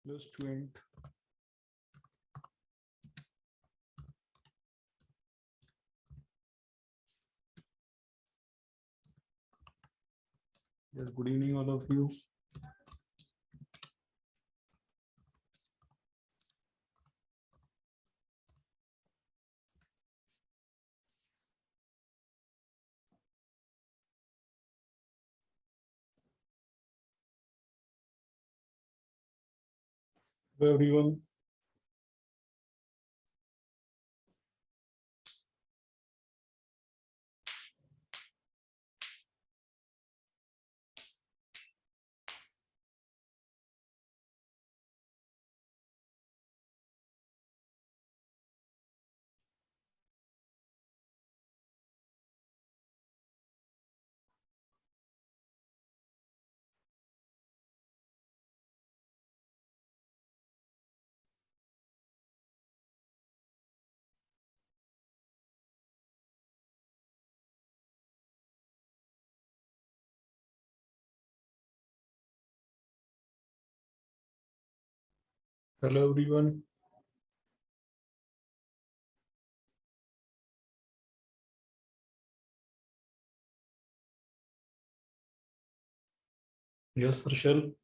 Hello student. Yes, good evening all of you. Hello everyone. Hello everyone. Yes, Harshal.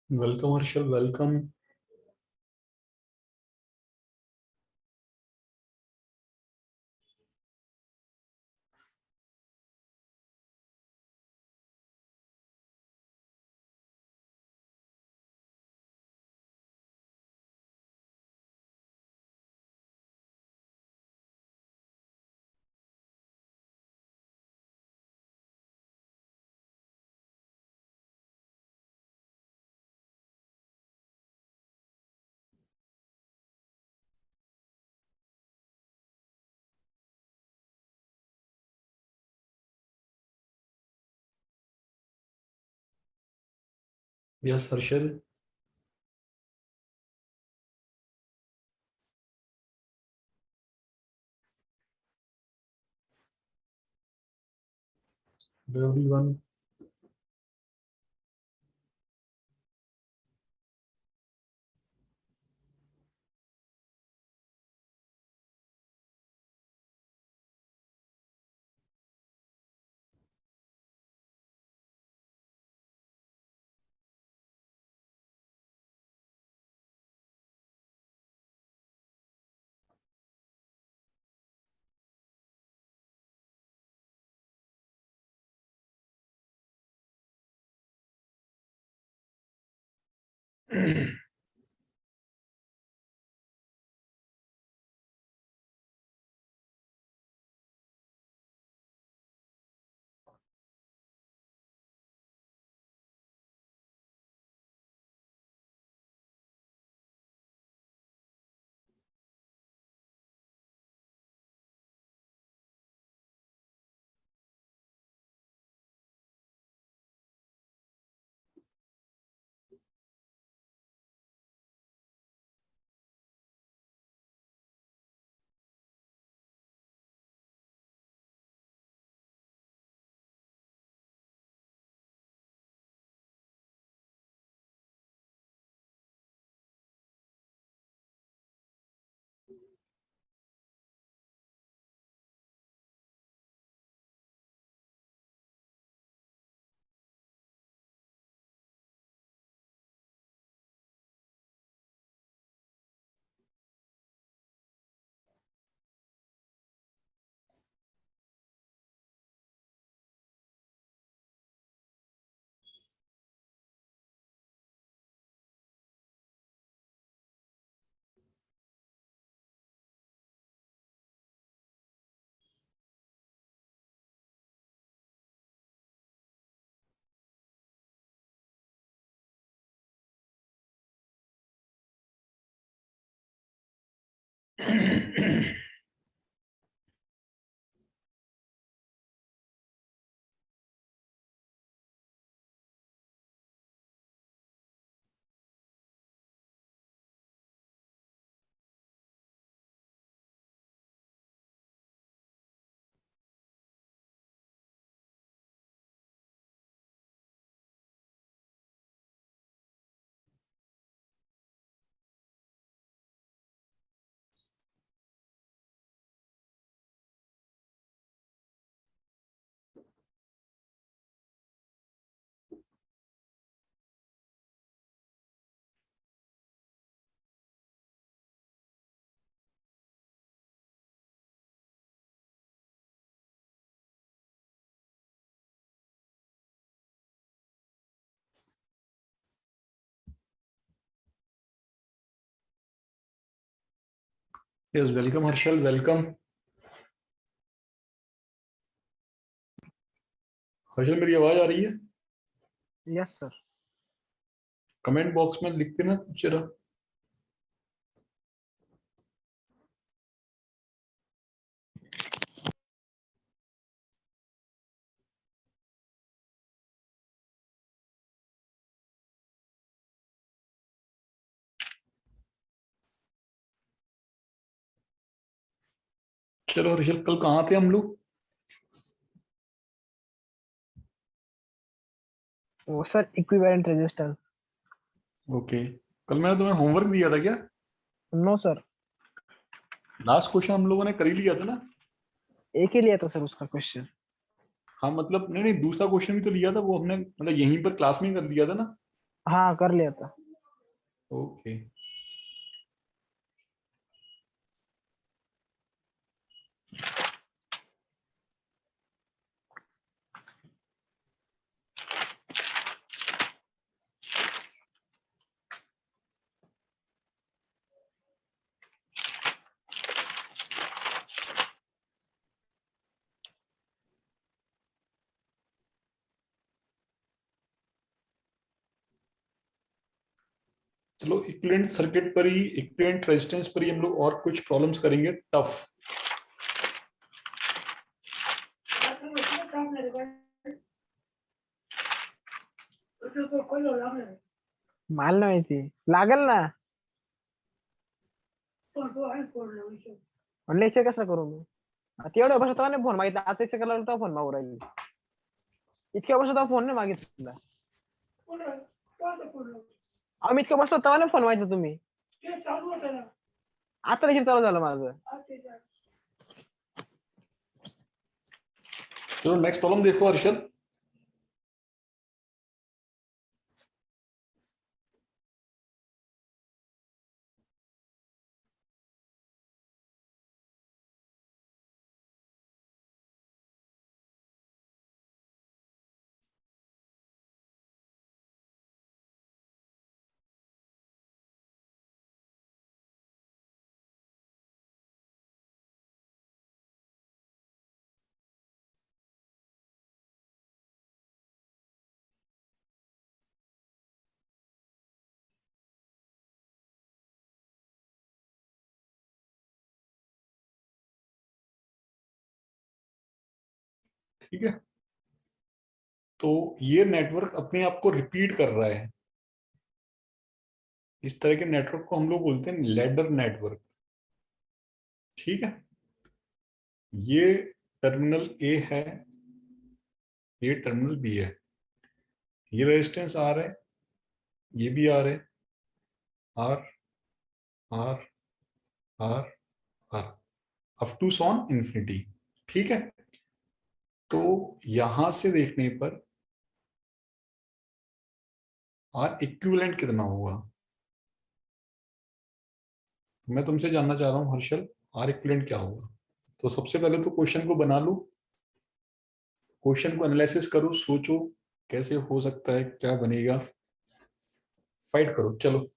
Welcome Harshal. Welcome. Yes, Harshal. Hello everyone. Yes welcome Harshal, welcome. Harshal मेरी आवाज आ रही है? Yes sir. Comment box में लिख देना जरा। चलो हर्षल, कल कहाँ थे हम लोग? वो सर इक्विवेलेंट रेजिस्टेंस। ओके, कल मैंने तुम्हें होमवर्क दिया था क्या? नो सर, लास्ट क्वेश्चन हम लोगों ने कर ही लिया था ना? एक ही लिया था सर उसका क्वेश्चन। हाँ मतलब नहीं नहीं, दूसरा क्वेश्चन भी तो लिया था, वो हमने मतलब यहीं पर क्लास में ही कर लिया था ना? हाँ कर लिया था। ओके। चलो इक्विवेलेंट सर्किट पर ही, इक्विवेलेंट रेजिस्टेंस पर ही हम लोग और कुछ प्रॉब्लम्स करेंगे टफ। मानलं माहिती लागल ना, म्हणलं इथे कसं करू मी? आता एवढ्या वर्षात नाही फोन मागितला, आता इथे करायला तो फोन मागू राहिली. इतक्या वर्षात फोन नाही मागितला. आम्ही इतक्या वर्षात तेव्हा नाही फोन मागितला तुम्ही. आता लगेच चालू झालं माझं. चलो नेक्स्ट प्रॉब्लम देखो हर्षल। ठीक है, तो ये नेटवर्क अपने आप को रिपीट कर रहा है। इस तरह के नेटवर्क को हम लोग बोलते हैं लैडर नेटवर्क। ठीक है, ये टर्मिनल ए है, ये टर्मिनल बी है, ये रेजिस्टेंस आर है, ये भी आर है, R R R R up to सॉन इंफिनिटी। ठीक है, तो यहां से देखने पर आर इक्विवेलेंट कितना होगा? मैं तुमसे जानना चाह रहा हूं हर्षल, आर इक्विवेलेंट क्या होगा? तो सबसे पहले तो क्वेश्चन को बना लो, क्वेश्चन को एनालिसिस करो, सोचो कैसे हो सकता है, क्या बनेगा, फाइट करो चलो।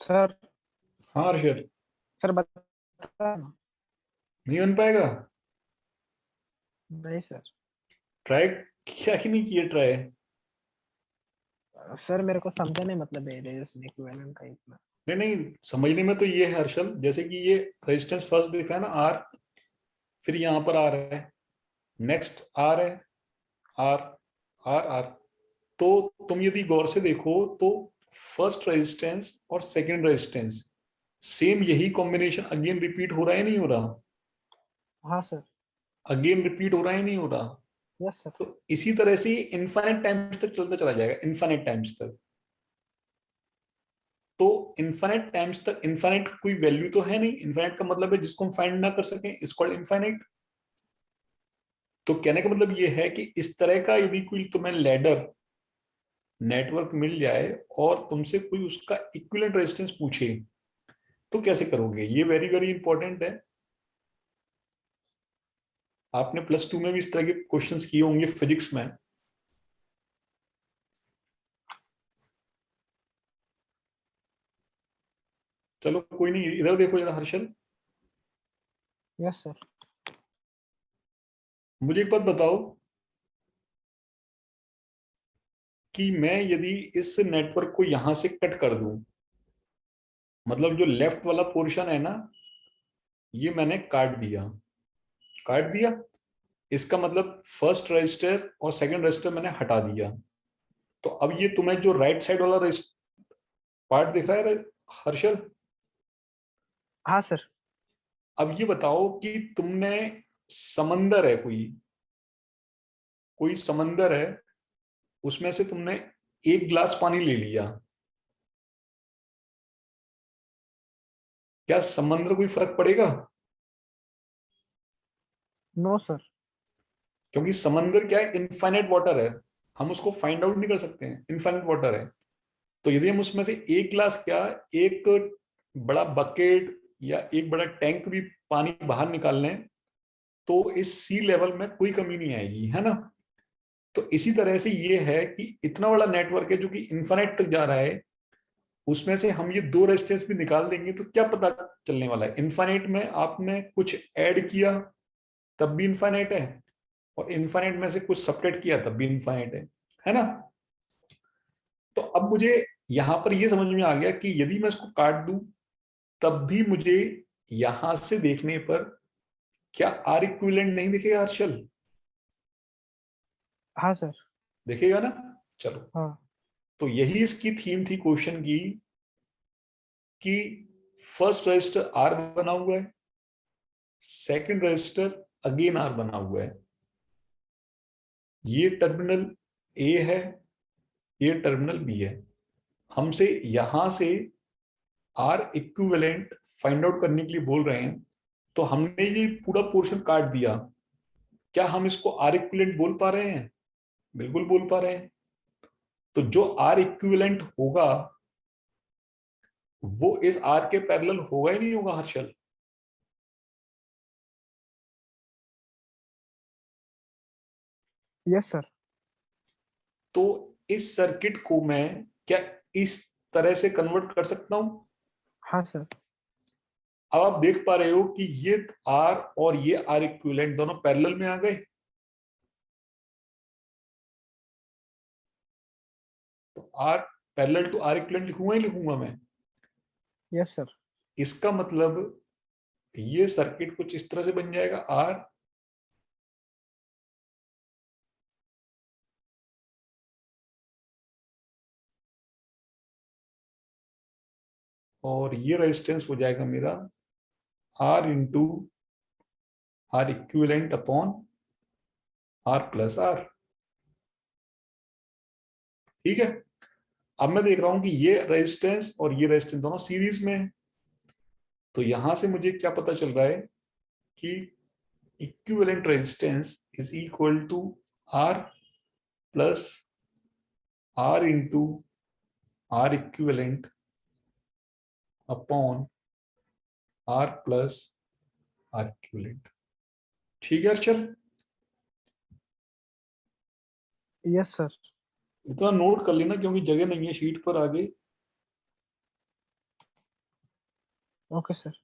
सर हाँ अर्षद, सर बता ना। नहीं बन पाएगा? नहीं सर। ट्राई क्या ही नहीं किया ट्राई? सर मेरे को समझा नहीं, मतलब रेजिस्टेंस इक्विवेलेंट का इतना। नहीं नहीं, समझने में तो ये है हर्षल, जैसे कि ये रेजिस्टेंस फर्स्ट दिख रहा है ना आर, फिर यहाँ पर आ रहा है, नेक्स्ट आर है, आर आर आर। तो तुम यदि गौर से देखो तो फर्स्ट रेजिस्टेंस और सेकंड रेजिस्टेंस सेम यही कॉम्बिनेशन अगेन रिपीट हो रहा है नहीं हो रहा? हाँ सर। अगेन रिपीट हो रहा है नहीं हो रहा? Yes sir. तो इसी तरह से इनफाइनाइट टाइम्स तक चलता चला जाएगा, इनफाइनाइट टाइम्स तक। तो इनफाइनाइट टाइम्स तक, इनफाइनाइट कोई वैल्यू तो है नहीं, इनफाइनाइट का मतलब है जिसको हम फाइंड ना कर सकें इज कॉल्ड इनफाइनाइट। तो कहने का मतलब ये है कि इस तरह का यदि कोई तुम्हें लैडर नेटवर्क मिल जाए और तुमसे कोई उसका इक्विवेलेंट रेजिस्टेंस पूछे तो कैसे करोगे, ये वेरी वेरी इंपॉर्टेंट है। आपने प्लस टू में भी इस तरह के क्वेश्चंस किए होंगे फिजिक्स में। चलो कोई नहीं, इधर देखो जरा हर्षल, यस सर। मुझे एक बात बताओ कि मैं यदि इस नेटवर्क को यहां से कट कर दूं, मतलब जो लेफ्ट वाला पोर्शन है ना, ये मैंने काट दिया, काट दिया, इसका मतलब फर्स्ट रजिस्टर और सेकंड रजिस्टर मैंने हटा दिया। तो अब ये तुम्हें जो राइट साइड वाला पार्ट दिख रहा है हर्षल, हाँ सर। अब ये बताओ कि तुमने, समंदर है कोई, कोई समंदर है, उसमें से तुमने एक गिलास पानी ले लिया, क्या समंदर कोई फर्क पड़ेगा? No sir. क्योंकि समंदर क्या है, इनफाइनाइट वाटर है, हम उसको फाइंड आउट नहीं कर सकते हैं, इनफाइनाइट वाटर है। तो यदि हम उसमें से एक गिलास क्या, एक बड़ा बकेट या एक बड़ा टैंक भी पानी बाहर निकाल लें तो इस सी लेवल में कोई कमी नहीं आएगी, है ना? तो इसी तरह से ये है कि इतना बड़ा नेटवर्क है जो कि इन्फानाइट तक जा रहा है, उसमें से हम ये दो रेजिस्टेंस भी निकाल देंगे तो क्या पता चलने वाला है? इन्फानाइट में आपने कुछ ऐड किया तब भी इन्फानाइट है, और इन्फानाइट में से कुछ सब्ट्रैक्ट किया तब भी इन्फानाइट है ना? तो अब मुझे यहां पर ये समझ में आ गया कि यदि मैं इसको काट दूं तब भी मुझे यहां से देखने पर क्या आर इक्विवेलेंट नहीं दिखेगा हर्षल? हाँ सर। दिखेगा ना? चलो, हाँ। तो यही इसकी थीम थी क्वेश्चन की, कि फर्स्ट रजिस्टर आर बना हुआ है, सेकंड रजिस्टर अगेन आर बना हुआ है, ये टर्मिनल ए है, ये टर्मिनल बी है। हमसे यहां से आर इक्विवेलेंट फाइंड आउट करने के लिए बोल रहे हैं, तो हमने ये पूरा पोर्शन काट दिया, क्या हम इसको आर इक्विवेलेंट बोल पा रहे हैं? बिल्कुल बोल पा रहे हैं। तो जो आर इक्विवेलेंट होगा वो इस आर के पैरेलल होगा ही नहीं होगा हर्षल? Yes sir. तो इस सर्किट को मैं क्या इस तरह से कन्वर्ट कर सकता हूं? हाँ सर। अब आप देख पा रहे हो कि ये आर और ये आर इक्विवेलेंट दोनों पैरेलल में आ गए। तो R parallel to R equivalent लिखूंगा ही लिखूंगा मैं। Yes sir. इसका मतलब ये सर्किट कुछ इस तरह से बन जाएगा, आर और ये रेजिस्टेंस हो जाएगा मेरा R into R equivalent upon R plus R. ठीक है, अब मैं देख रहा हूं कि ये रेजिस्टेंस और ये रेजिस्टेंस दोनों सीरीज में है, तो यहां से मुझे क्या पता चल रहा है कि equivalent resistance is equal to R plus R into R equivalent upon R plus R equivalent. ठीक है अर्चल, यस सर। इतना नोट कर लेना क्योंकि जगह नहीं है शीट पर आगे। Okay sir.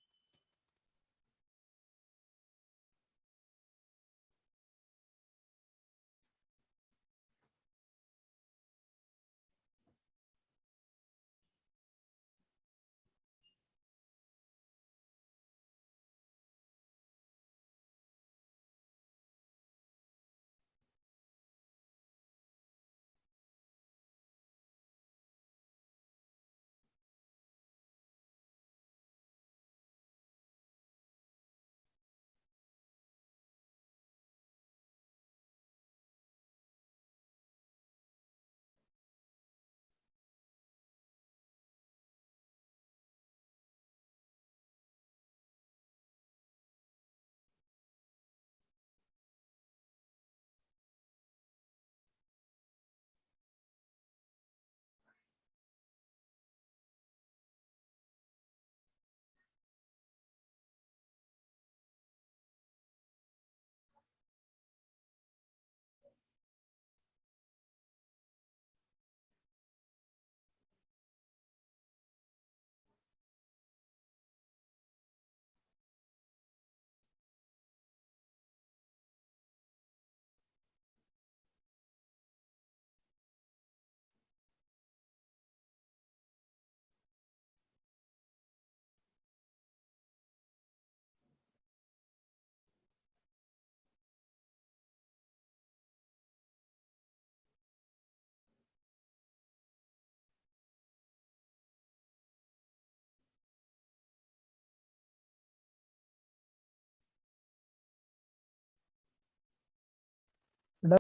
डन।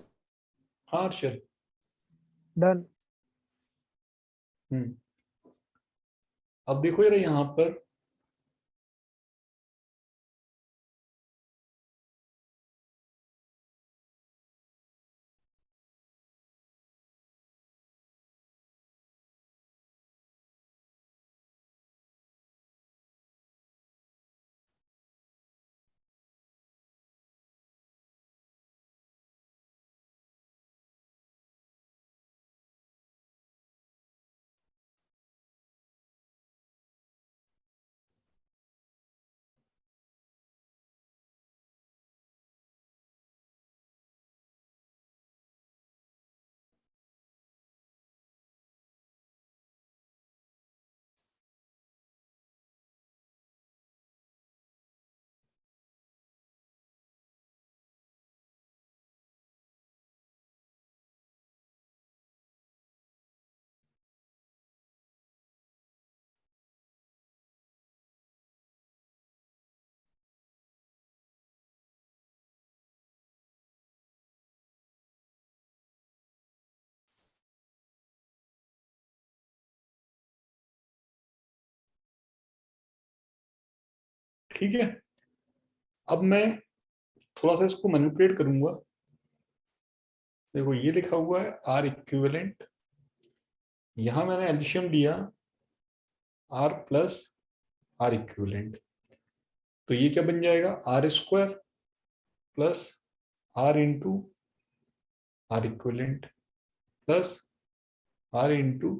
हाँ अर्शद। डन। हम्म। अब देखो यार यहाँ पर ठीक है, अब मैं थोड़ा सा इसको मैनिपुलेट करूंगा। देखो ये लिखा हुआ है आर इक्विवेलेंट, यहां मैंने एल्शियम लिया आर प्लस आर इक्विवेलेंट, तो ये क्या बन जाएगा R square plus R into R equivalent plus R into,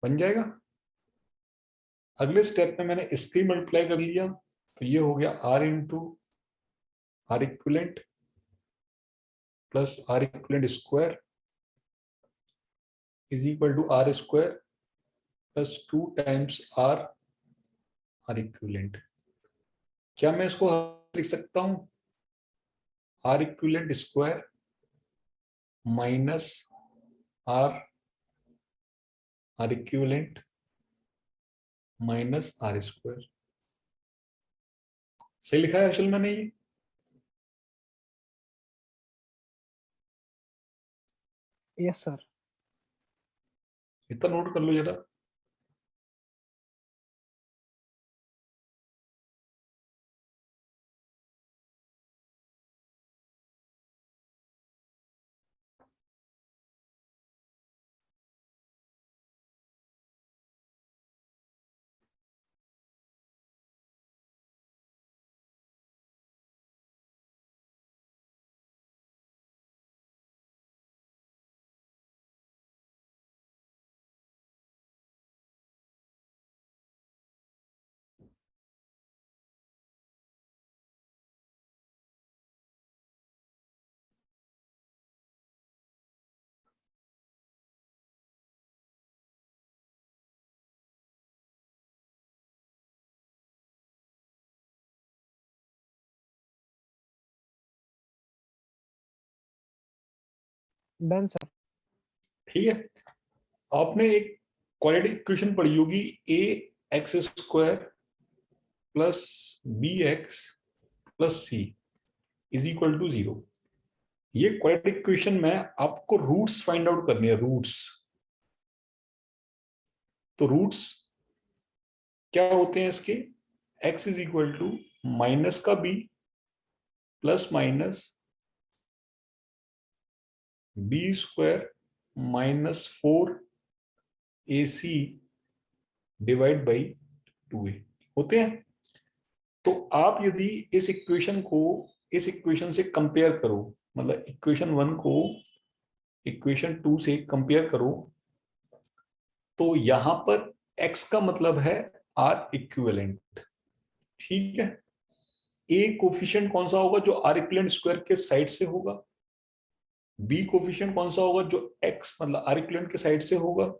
बन जाएगा। अगले स्टेप में मैंने इसकी मल्टीप्लाई कर लिया, तो ये हो गया R into R equivalent plus R equivalent square is equal to R square plus 2 times R R equivalent. क्या मैं इसको लिख सकता हूं R equivalent square minus R R equivalent minus R square. सही लिखा है असल मैंने ये? Yes sir. इतना नोट कर लो जरा। Done sir. ठीक है, आपने एक क्वाड्रेटिक इक्वेशन पढ़ी होगी, A X square plus B X plus C is equal to 0। ये क्वाड्रेटिक इक्वेशन में आपको रूट्स फाइंड आउट करनी है, रूट्स। तो रूट्स क्या होते हैं इसके, x is equal to minus का b plus minus B square minus 4ac divide by 2a होते हैं। तो आप यदि इस इक्वेशन को इस इक्वेशन से कंपेयर करो, मतलब इक्वेशन 1 को इक्वेशन 2 से कंपेयर करो, तो यहां पर x का मतलब है आर इक्विवेलेंट। ठीक है, ए कोफिशिएंट कौन सा होगा, जो आर इक्विवेलेंट स्क्वायर के साइड से होगा। बी कोफिशिएंट कौन सा होगा, जो x मतलब आर इक्विवेलेंट के साइड से होगा।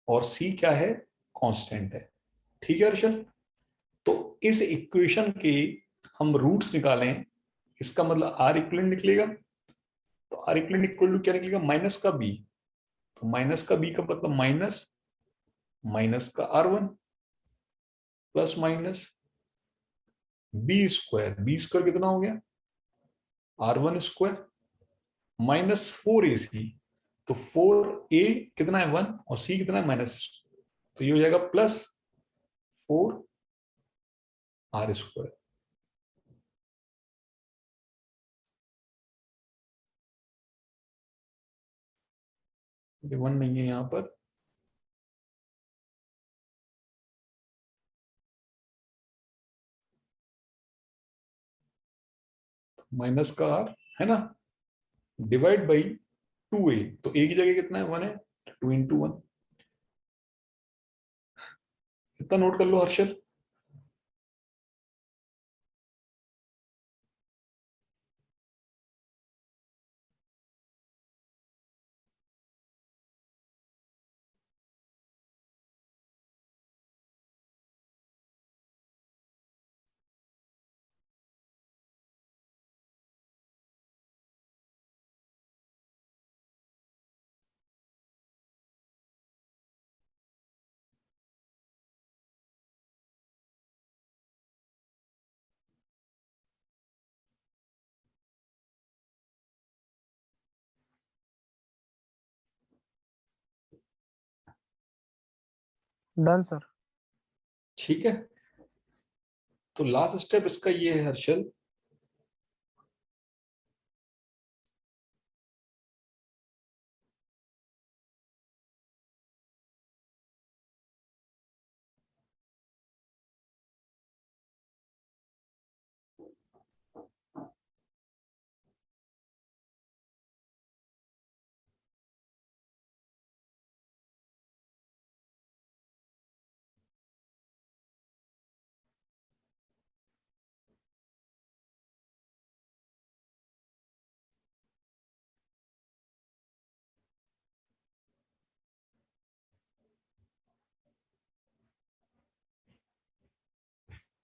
और सी क्या है, कांस्टेंट है। ठीक है अर्शल, तो इस इक्वेशन के हम रूट्स निकालें, इसका मतलब आर इक्विवेलेंट निकलेगा। तो आर इक्विवेलेंट इक्वल टू क्या निकलेगा, माइनस का बी। तो माइनस का बी का मतलब माइनस माइनस का R1 plus minus B square कितना हो गया, R1 स्क्वायर माइनस 4ac। तो 4a कितना है 1 और c कितना है माइनस, तो ये हो जाएगा प्लस 4r स्क्वायर। ये 1 नहीं है यहां पर, माइनस का r है ना, डिवाइड बाई 2a। तो a की जगह कितना है 1 है, 2 इंटू 1। इतना नोट कर लो हर्षल। Done sir. ठीक है, तो लास्ट स्टेप इसका ये है हर्षल,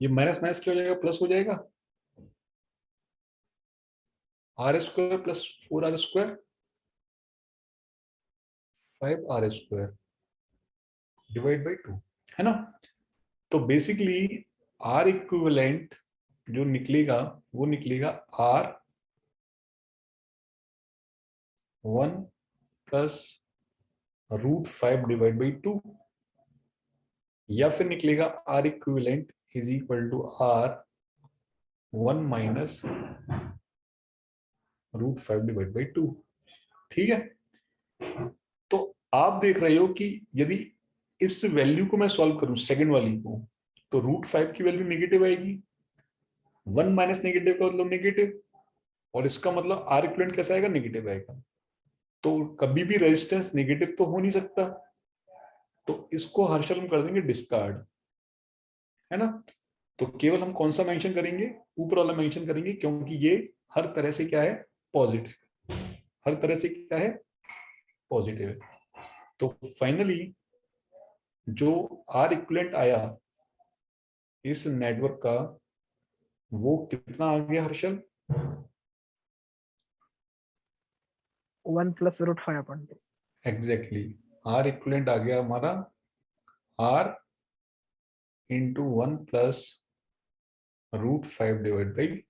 ये माइनस माइनस क्या हो जाएगा, प्लस हो जाएगा, R square plus 4r square 5r square divide by 2, है ना। तो बेसिकली आर इक्विवेलेंट जो निकलेगा वो निकलेगा R1 प्लस √5 डिवाइड बाई 2, या फिर निकलेगा R equivalent is equal to R1 minus √5 divide by 2। ठीक है, तो आप देख रहे हो कि यदि इस वैल्यू को मैं सॉल्व करूं सेकंड वाली को, तो √5 की वैल्यू नेगेटिव आएगी, 1 माइनस नेगेटिव का मतलब नेगेटिव, और इसका मतलब आर इक्विवेलेंट कैसा आएगा, नेगेटिव आएगा। तो कभी भी रेजिस्टेंस नेगेटिव तो हो नहीं सकता, तो इसको हर्षल हम कर देंगे डिस्कार्ड, है ना। तो केवल हम कौन सा मेंशन करेंगे, ऊपर वाला मेंशन करेंगे, क्योंकि ये हर तरह से क्या है, पॉजिटिव, हर तरह से क्या है, पॉजिटिव है। तो फाइनली जो आर इक्विवेलेंट आया इस नेटवर्क का, वो कितना आ गया हर्षल, 1+√5/2। एग्जैक्टली, आर इक्विवेलेंट आ गया हमारा आर इंटू 1+√5/2।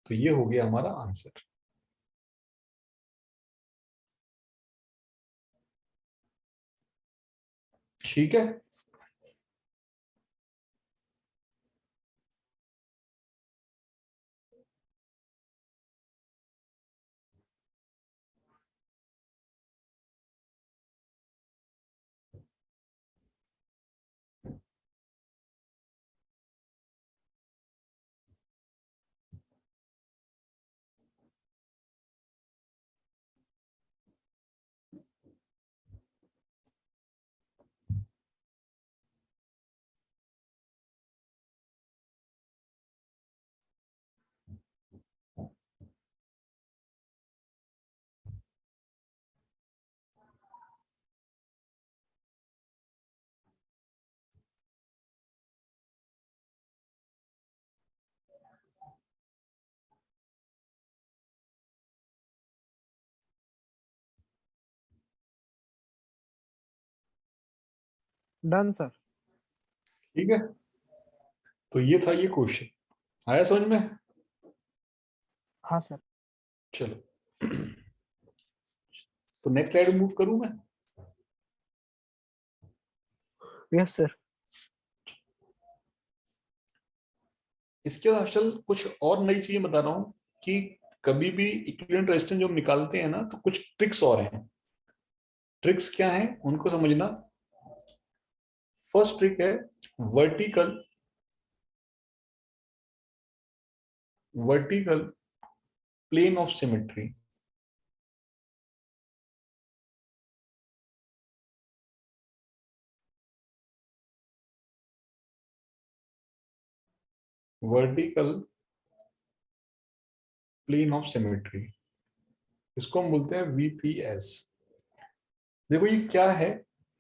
तो ये हो गया हमारा आंसर। ठीक है, डन सर। ठीक है। तो ये था ये क्वेश्चन, आया समझ में? हाँ सर। चलो तो नेक्स्ट स्लाइड मूव करूं मैं? Yes sir. इसके बाद असल कुछ और नई चीजें बता रहा हूं कि कभी भी इक्विवेलेंट रेजिस्टेंस जो हम निकालते हैं ना, तो कुछ ट्रिक्स और हैं। ट्रिक्स क्या हैं उनको समझना। फर्स्ट ट्रिक है vertical vertical plane of symmetry. Vertical plane of symmetry, इसको हम बोलते हैं वीपीएस। देखो ये क्या है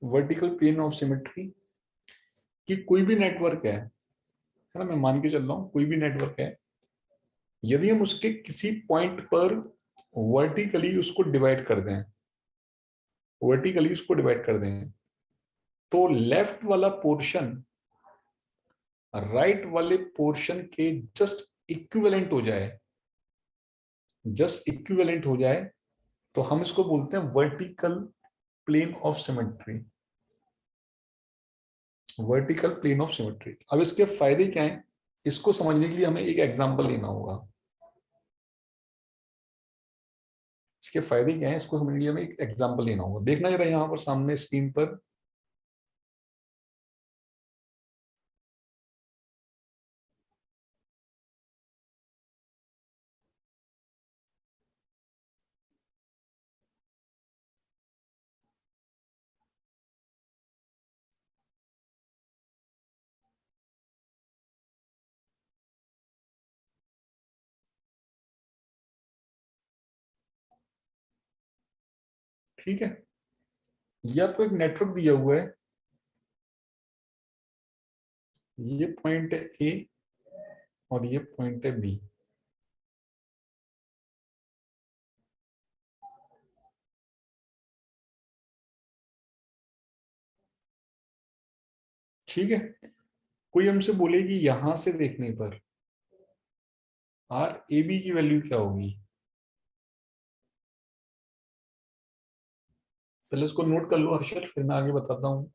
वर्टिकल प्लेन ऑफ सिमेट्री, कि कोई भी नेटवर्क है ना, मैं मान के चल रहा हूं कोई भी नेटवर्क है, यदि हम उसके किसी पॉइंट पर वर्टिकली उसको डिवाइड कर दें, वर्टिकली उसको डिवाइड कर दें, तो लेफ्ट वाला पोर्शन राइट वाले पोर्शन के जस्ट इक्विवेलेंट हो जाए, जस्ट इक्विवेलेंट हो जाए, तो हम इसको बोलते हैं vertical plane of symmetry. Vertical plane of symmetry. अब इसके फायदे क्या हैं, इसको समझने के लिए हमें एक एग्जांपल लेना होगा। इसके फायदे क्या हैं इसको समझने के लिए हमें एक एग्जांपल लेना होगा। देखना जरा यहाँ पर सामने स्क्रीन पर, ठीक है। ये आपको एक नेटवर्क दिया हुआ है, ये पॉइंट है ए और ये पॉइंट है बी। ठीक है, कोई हमसे बोले कि यहां से देखने पर आर ए बी की वैल्यू क्या होगी, पहले उसको नोट कर लो हर्षल, फिर मैं आगे बताता हूँ।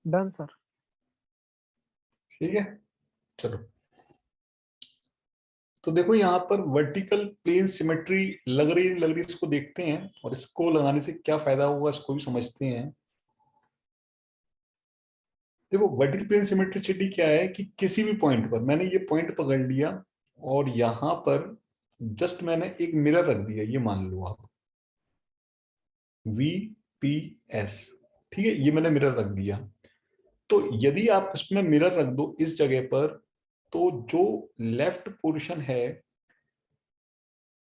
Done sir. ठीक है, चलो। तो देखो यहाँ पर वर्टिकल प्लेन सिमेट्री लग रही, इसको देखते हैं और इसको लगाने से क्या फायदा होगा इसको भी समझते हैं। देखो वर्टिकल प्लेन सिमेट्रिसिटी क्या है कि किसी भी पॉइंट पर मैंने ये पॉइंट पकड़ लिया और यहां पर जस्ट मैंने एक मिरर रख दिया, ये मान लो आप VPS, ठीक है, ये मैंने मिरर रख दिया। तो यदि आप इसमें मिरर रख दो इस जगह पर, तो जो लेफ्ट पोर्शन है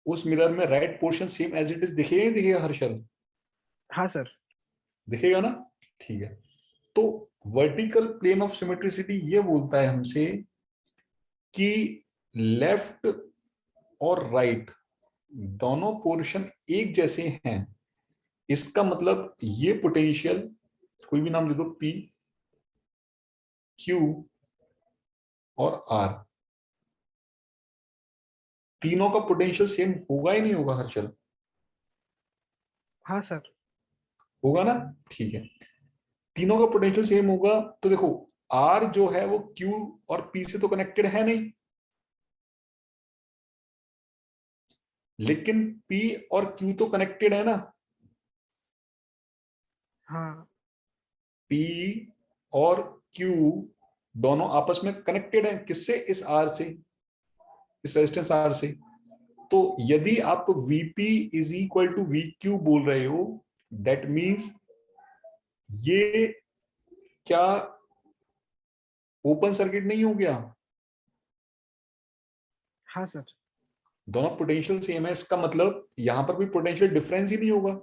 उस मिरर में right portion same as it is दिखेगा, नहीं दिखेगा हर्षल? हाँ सर। दिखेगा ना, ठीक है। तो वर्टिकल प्लेन ऑफ सिमेट्रिसिटी ये बोलता है हमसे कि लेफ्ट और राइट दोनों पोर्शन एक जैसे हैं। इसका मतलब ये पोटेंशियल कोई भी नाम दे दो, P, Q और R, तीनों का पोटेंशियल सेम होगा ही नहीं होगा हर्षल? हाँ सर। होगा ना, ठीक है। तीनों का पोटेंशियल सेम होगा तो देखो R जो है वो Q और P से तो कनेक्टेड है नहीं, लेकिन P और Q तो कनेक्टेड है ना। हाँ। P और Q दोनों आपस में कनेक्टेड हैं, किससे? इस R से, इस रेजिस्टेंस R से। तो यदि आप Vp is equal to VQ बोल रहे हो, दैट मीन्स ये क्या ओपन सर्किट नहीं हो गया? हाँ सर। दोनों पोटेंशियल सेम है, इसका मतलब यहां पर कोई पोटेंशियल डिफरेंस ही नहीं होगा।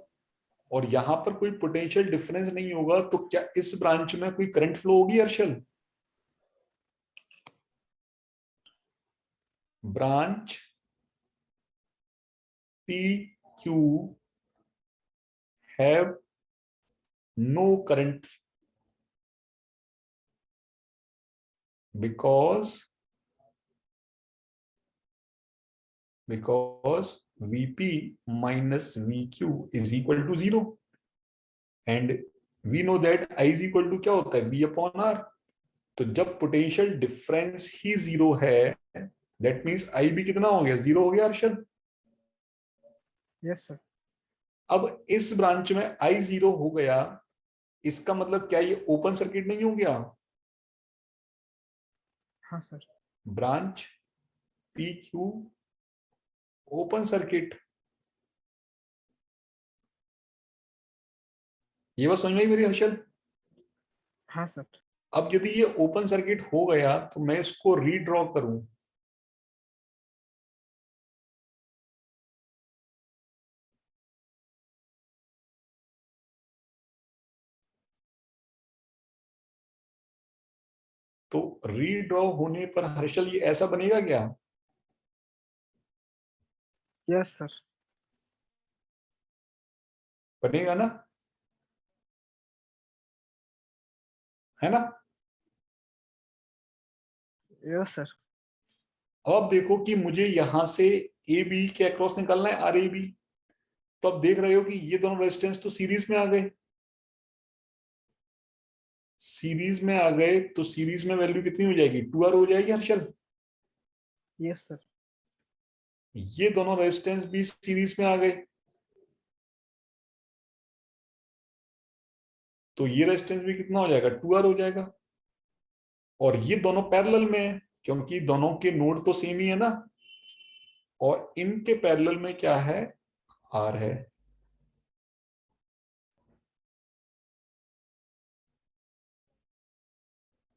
और यहां पर कोई पोटेंशियल डिफरेंस नहीं होगा तो क्या इस ब्रांच में कोई करंट फ्लो होगी Harshal? Branch PQ have no current because Vp minus Vq is equal to 0 and we know that I is equal to क्या होता है? V upon R। तो जब पोटेंशियल डिफरेंस ही जीरो है, दैट मीन्स I भी कितना हो गया? 0 हो गया हर्षद। Yes sir. अब इस ब्रांच में I 0 हो गया, इसका मतलब क्या ये ओपन सर्किट नहीं हो गया? हाँ sir. Branch PQ open circuit. ये बात समझ में आई मेरी हर्षल? हाँ सर। अब यदि ये ओपन सर्किट हो गया तो मैं इसको रीड्रॉ करूं, तो रीड्रॉ होने पर हर्षल ये ऐसा बनेगा क्या? Yes sir. बनेगा ना, है ना? Yes sir. अब आप देखो कि मुझे यहां से ए बी के अक्रॉस निकालना है, RAB। तो आप देख रहे हो कि ये दोनों रेजिस्टेंस तो सीरीज में आ गए, सीरीज में आ गए तो सीरीज में वैल्यू कितनी हो जाएगी? 2R हो जाएगी हर्षल। Yes sir. ये दोनों रेजिस्टेंस भी सीरीज में आ गए तो ये रेजिस्टेंस भी कितना हो जाएगा? 2R हो जाएगा। और ये दोनों पैरेलल में है क्योंकि दोनों के नोड तो सेम ही है ना, और इनके पैरेलल में क्या है? R है।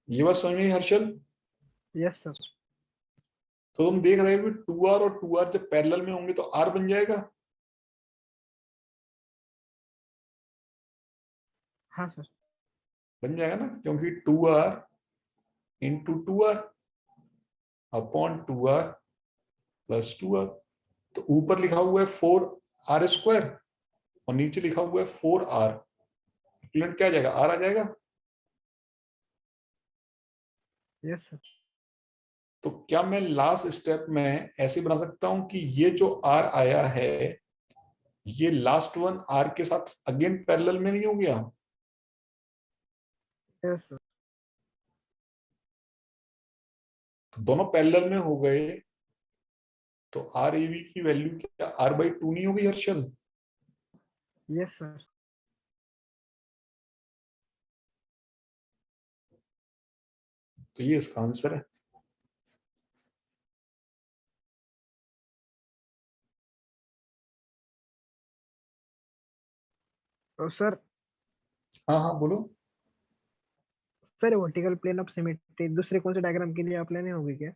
ये बात समझ में आई हर्षल? Yes sir. तो तुम देख रहे हो कि 2R और 2R जब पैरेलल में होंगे तो R बन जाएगा। हाँ सर। बन जाएगा ना, क्योंकि 2R into 2R upon 2R plus 2R। तो ऊपर लिखा हुआ है 4R² और नीचे लिखा हुआ है 4R, इक्विवेलेंट क्या आ जाएगा? R आ जाएगा। Yes sir. तो क्या मैं लास्ट स्टेप में ऐसे बना सकता हूं कि ये जो R आया है ये लास्ट वन R के साथ अगेन पैरेलल में नहीं हो गया? Yes sir. तो दोनों पैरेलल में हो गए, तो आर ए वी की वैल्यू क्या R/2 नहीं होगी हर्षल? Yes sir. तो ये इसका आंसर है। और सर, हाँ हाँ बोलो। Sir vertical plane of symmetry दूसरे कौन से डायग्राम के लिए अप्लाई नहीं होगी क्या?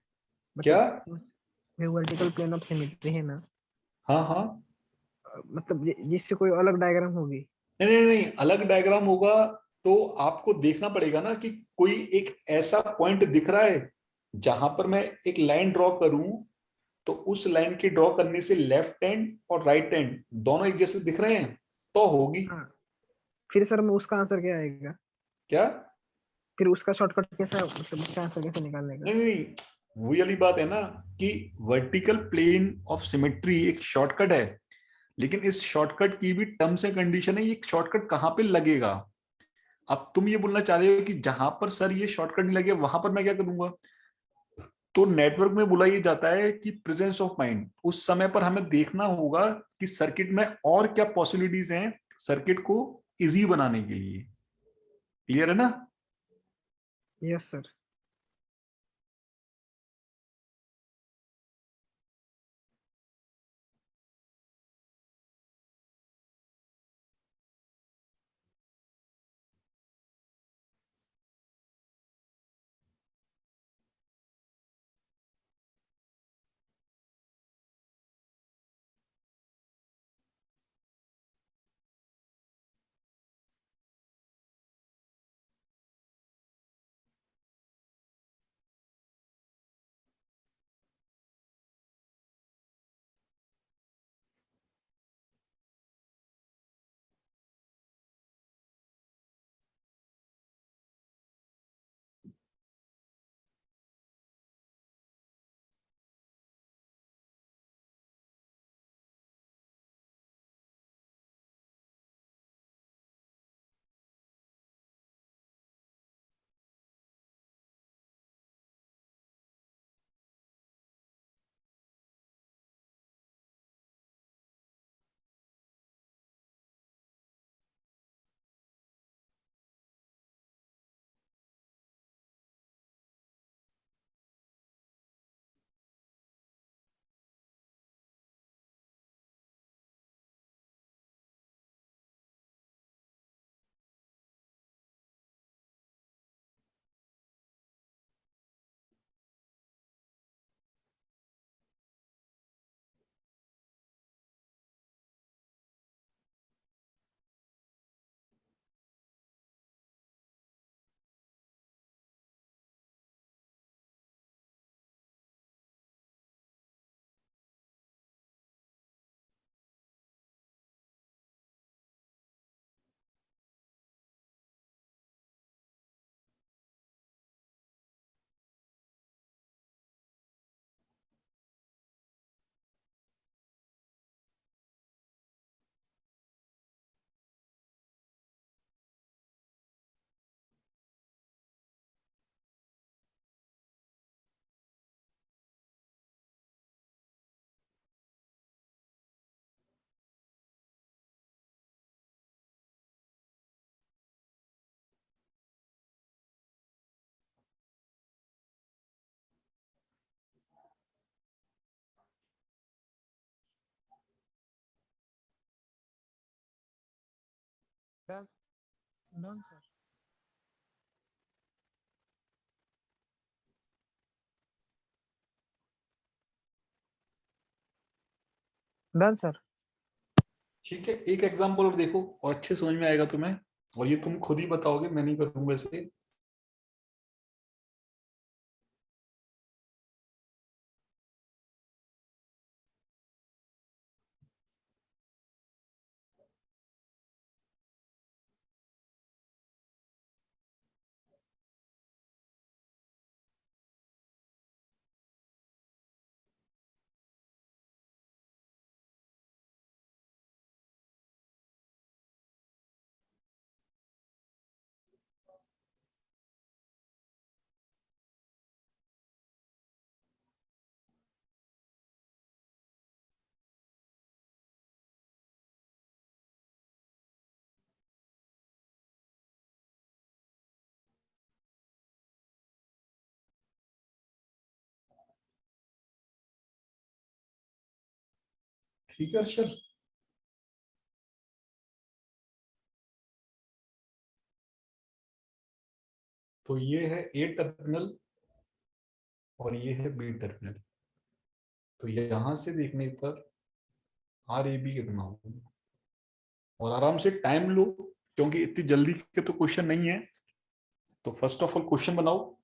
क्या? मतलब वर्टिकल प्लेन ऑफ सिमेट्री है ना, हाँ हाँ। मतलब जिससे कोई अलग डायग्राम होगी। नहीं नहीं नहीं, अलग डायग्राम होगा तो आपको देखना पड़ेगा ना कि कोई एक ऐसा पॉइंट दिख रहा है जहां पर मैं एक लाइन ड्रॉ करूं, तो उस लाइन के ड्रॉ करने से लेफ्ट हैंड और राइट हैंड दोनों एक जैसे दिख रहे हैं तो होगी। हाँ, फिर सर मैं उसका आंसर क्या आएगा? क्या? फिर उसका शॉर्टकट कैसा, मतलब उसका आंसर कैसे निकालने का? नहीं नहीं, वही वाली बात है ना कि वर्टिकल प्लेन ऑफ सिमेट्री एक शॉर्टकट है, लेकिन इस शॉर्टकट की भी टर्म्स एंड कंडीशन है, ये शॉर्टकट कहाँ पे लगेगा। अब तुम ये बोलना चाह रहे हो कि जहां पर सर ये शॉर्टकट नहीं लगे वहां पर मैं क्या करूंगा? तो नेटवर्क में बोला ये जाता है कि प्रेजेंस ऑफ माइंड, उस समय पर हमें देखना होगा कि सर्किट में और क्या पॉसिबिलिटीज हैं सर्किट को इजी बनाने के लिए। क्लियर है ना? Yes sir. Done sir. Done sir. ठीक है, एक एग्जांपल और देखो और अच्छे समझ में आएगा तुम्हें, और ये तुम खुद ही बताओगे, मैं नहीं करूंगा वैसे। ठीक है अर्शल? तो ये है ए टर्मिनल और ये है बी टर्मिनल। तो यहां से देखने पर आर ए बी कितना होगा, और आराम से टाइम लो क्योंकि इतनी जल्दी के तो क्वेश्चन नहीं है। तो फर्स्ट ऑफ ऑल क्वेश्चन बनाओ,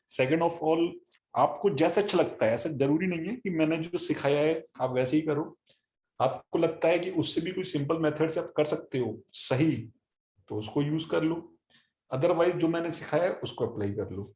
सेकंड ऑफ ऑल आपको जैसा अच्छा लगता है, ऐसा जरूरी नहीं है कि मैंने जो सिखाया है आप वैसे ही करो। आपको लगता है कि उससे भी कोई सिंपल मेथड से आप कर सकते हो सही, तो उसको यूज कर लो, अदरवाइज जो मैंने सिखाया है उसको अप्लाई कर लो।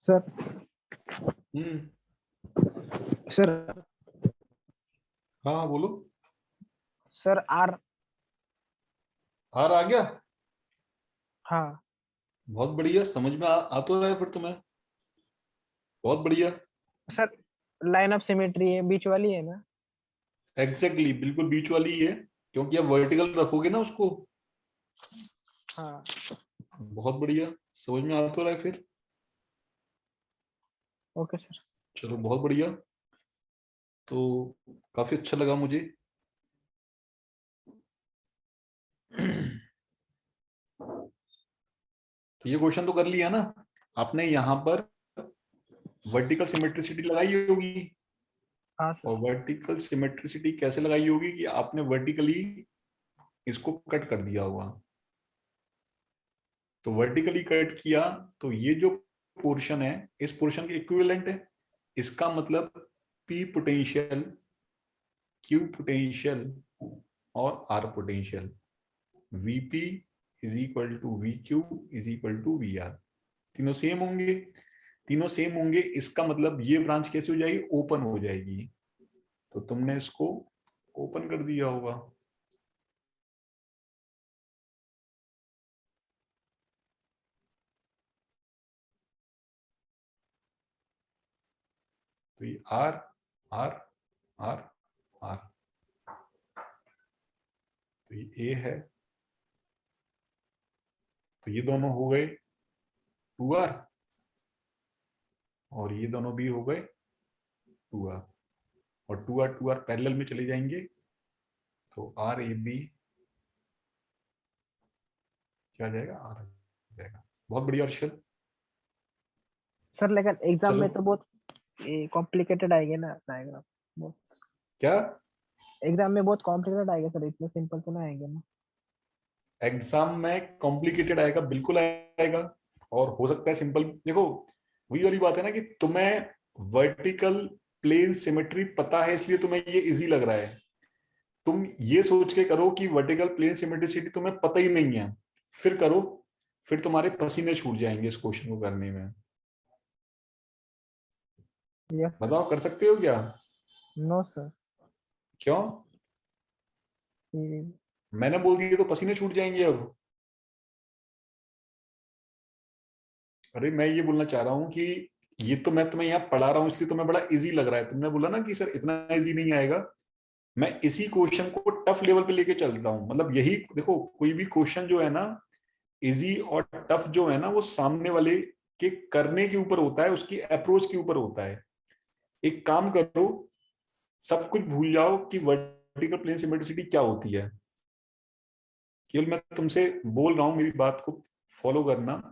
सर सर हाँ बोलो। Sir are. आर आ गया। हाँ बहुत बढ़िया, समझ में आ तो रहा है फिर तुम्हें। बहुत बढ़िया। सर, लाइन ऑफ सिमेट्री है, बीच वाली है ना? एग्जैक्टली बिल्कुल बीच वाली ही है, क्योंकि अब वर्टिकल रखोगे ना उसको। हाँ बहुत बढ़िया, समझ में आ तो रहा है फिर। Okay sir. चलो बहुत बढ़िया। तो काफी अच्छा लगा मुझे। तो ये क्वेश्चन तो कर लिया ना आपने। यहाँ पर वर्टिकल सिमेट्रिसिटी लगाई होगी। हाँ और सर। वर्टिकल सिमेट्रिसिटी कैसे लगाई होगी कि आपने वर्टिकली इसको कट कर दिया होगा। तो वर्टिकली कट किया, तो ये जो पोर्शन है इस पोर्शन के इक्विवेलेंट है। इसका मतलब पी पोटेंशियल, क्यू पोटेंशियल और R potential. VP is equal to V Q is equal to V R. तीनों सेम होंगे। तीनों सेम होंगे, इसका मतलब ये ब्रांच कैसे हो जाएगी, ओपन हो जाएगी। तो तुमने इसको ओपन कर दिया होगा। तो ये आर आर आर आर, तो ये ए है। तो ये दोनों हो गए 2R, और ये दोनों भी हो गए 2R। और 2R पैरेलल में चले जाएंगे। तो आर ए बी क्या आ जाएगा, आर जाएगा। बहुत बढ़िया अर्षद। सर लेकिन एग्जाम चलो। में तो बहुत कॉम्प्लिकेटेड आएंगे ना डायग्राम? बहुत क्या एग्जाम में बहुत कॉम्प्लिकेटेड आएगा सर, इतने सिंपल तो ना आएंगे ना? एग्जाम में कॉम्प्लिकेटेड आएगा, बिल्कुल आएगा। और हो सकता है सिंपल। देखो वही वाली बात है ना कि तुम्हें वर्टिकल प्लेन सिमेट्री पता है इसलिए तुम्हें ये इजी लग रहा है। तुम ये सोच के करो कि वर्टिकल प्लेन सिमेट्रिसिटी तुम्हें पता ही नहीं है, फिर करो, फिर तुम्हारे पसीने छूट जाएंगे इस क्वेश्चन को करने में। Yes sir. बताओ कर सकते हो क्या। No sir. क्यों। मैंने बोल दिया तो पसीने छूट जाएंगे अब। अरे मैं ये बोलना चाह रहा हूँ कि ये तो मैं तुम्हें यहाँ पढ़ा रहा हूँ इसलिए तुम्हें बड़ा इजी लग रहा है। तुमने बोला ना कि सर इतना इजी नहीं आएगा। मैं इसी क्वेश्चन को टफ लेवल पे लेके चलता हूँ। मतलब यही देखो, कोई भी क्वेश्चन जो है ना, इजी और टफ जो है ना, वो सामने वाले के करने के ऊपर होता है, उसकी अप्रोच के ऊपर होता है। एक काम करो, सब कुछ भूल जाओ कि वर्टिकल प्लेन सिमेट्रिसिटी क्या होती है। केवल मैं तुमसे बोल रहा हूँ, मेरी बात को फॉलो करना।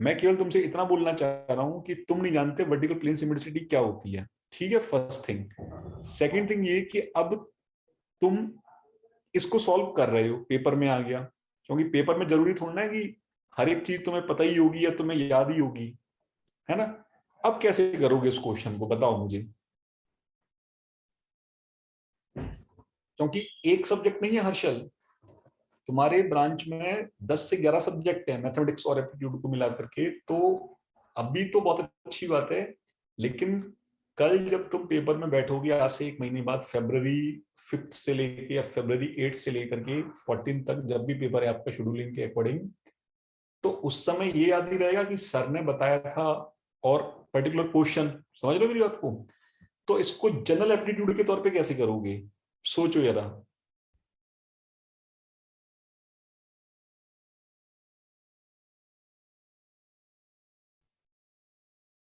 मैं केवल तुमसे इतना बोलना चाह रहा हूं कि तुम नहीं जानते वर्टिकल प्लेन सिमेट्रिसिटी क्या होती है। ठीक है, फर्स्ट थिंग। सेकंड थिंग ये कि अब तुम इसको सॉल्व कर रहे हो, पेपर में आ गया। क्योंकि पेपर में जरूरी थोड़ा ना है कि हर एक चीज तुम्हें पता ही होगी या तुम्हें याद ही होगी, है ना। अब कैसे करोगे इस क्वेश्चन को, बताओ मुझे। क्योंकि एक सब्जेक्ट नहीं है हर्षल, तुम्हारे ब्रांच में 10 से 11 सब्जेक्ट है मैथमेटिक्स और एप्टीट्यूड को मिला करके। तो अभी तो बहुत अच्छी बात है, लेकिन कल जब तुम पेपर में बैठोगे, आज से एक महीने बाद February 5 से लेके या February 8 से लेकर के 14 तक, जब भी पेपर है आपका शेड्यूलिंग के अकॉर्डिंग, तो उस समय ये याद नहीं रहेगा कि सर ने बताया था और पर्टिकुलर क्वेश्चन। समझ रहे हो मेरी बात को। तो इसको जनरल एप्टीट्यूड के तौर पे कैसे करोगे, सोचो जरा।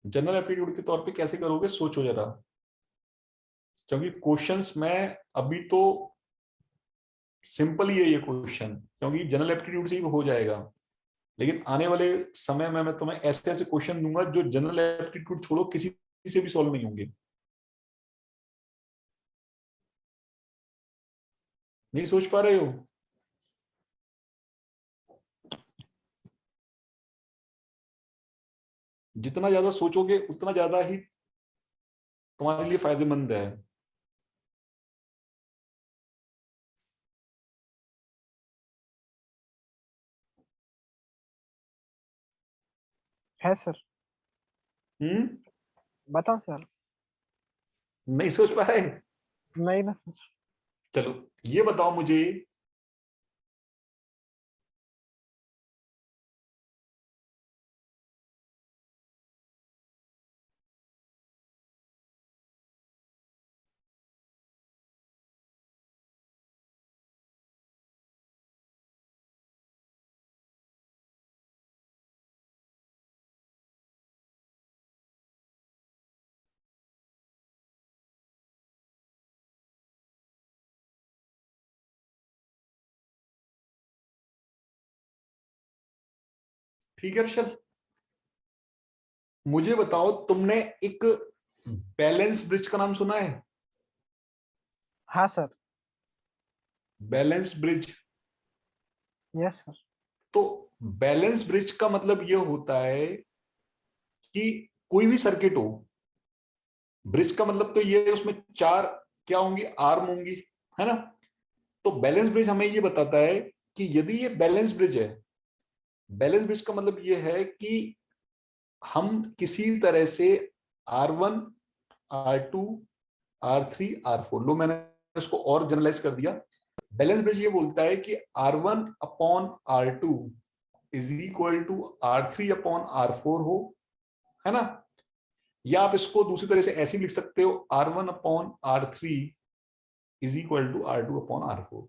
जनरल एप्टीट्यूड के तौर पे कैसे करोगे, सोचो जरा। क्योंकि क्वेश्चंस में अभी तो सिंपल ही है ये क्वेश्चन, क्योंकि जनरल एप्टीट्यूड से ही हो जाएगा। लेकिन आने वाले समय में मैं तुम्हें ऐसे ऐसे क्वेश्चन दूंगा जो जनरल एप्टीट्यूड छोड़ो किसी से भी सॉल्व नहीं होंगे। नहीं सोच पा रहे हो। जितना ज्यादा सोचोगे उतना ज्यादा ही तुम्हारे लिए फायदेमंद है। है सर। बताओ सर। नहीं सोच पा रहे? नहीं ना सर। चलो ये बताओ मुझे, ठीक है अर्शल, मुझे बताओ तुमने एक बैलेंस ब्रिज का नाम सुना है? हाँ sir. Balance bridge. Yes sir. तो बैलेंस ब्रिज का मतलब यह होता है कि कोई भी सर्किट हो, ब्रिज का मतलब तो ये है उसमें चार क्या होंगी, आर्म होंगी, है ना? तो बैलेंस ब्रिज हमें ये बताता है कि यदि ये बैलेंस ब्रिज है, बैलेंस ब्रिज का मतलब ये है कि हम किसी तरह से R1, R2, R3, R4, लो मैंने इसको और जनरलाइज कर दिया। बैलेंस ब्रिज ये बोलता है कि R1 upon R2 is equal to R3 upon R4 हो, है ना? या आप इसको दूसरी तरह से ऐसे भी लिख सकते हो, R1 upon R3 is equal to R2 upon R4।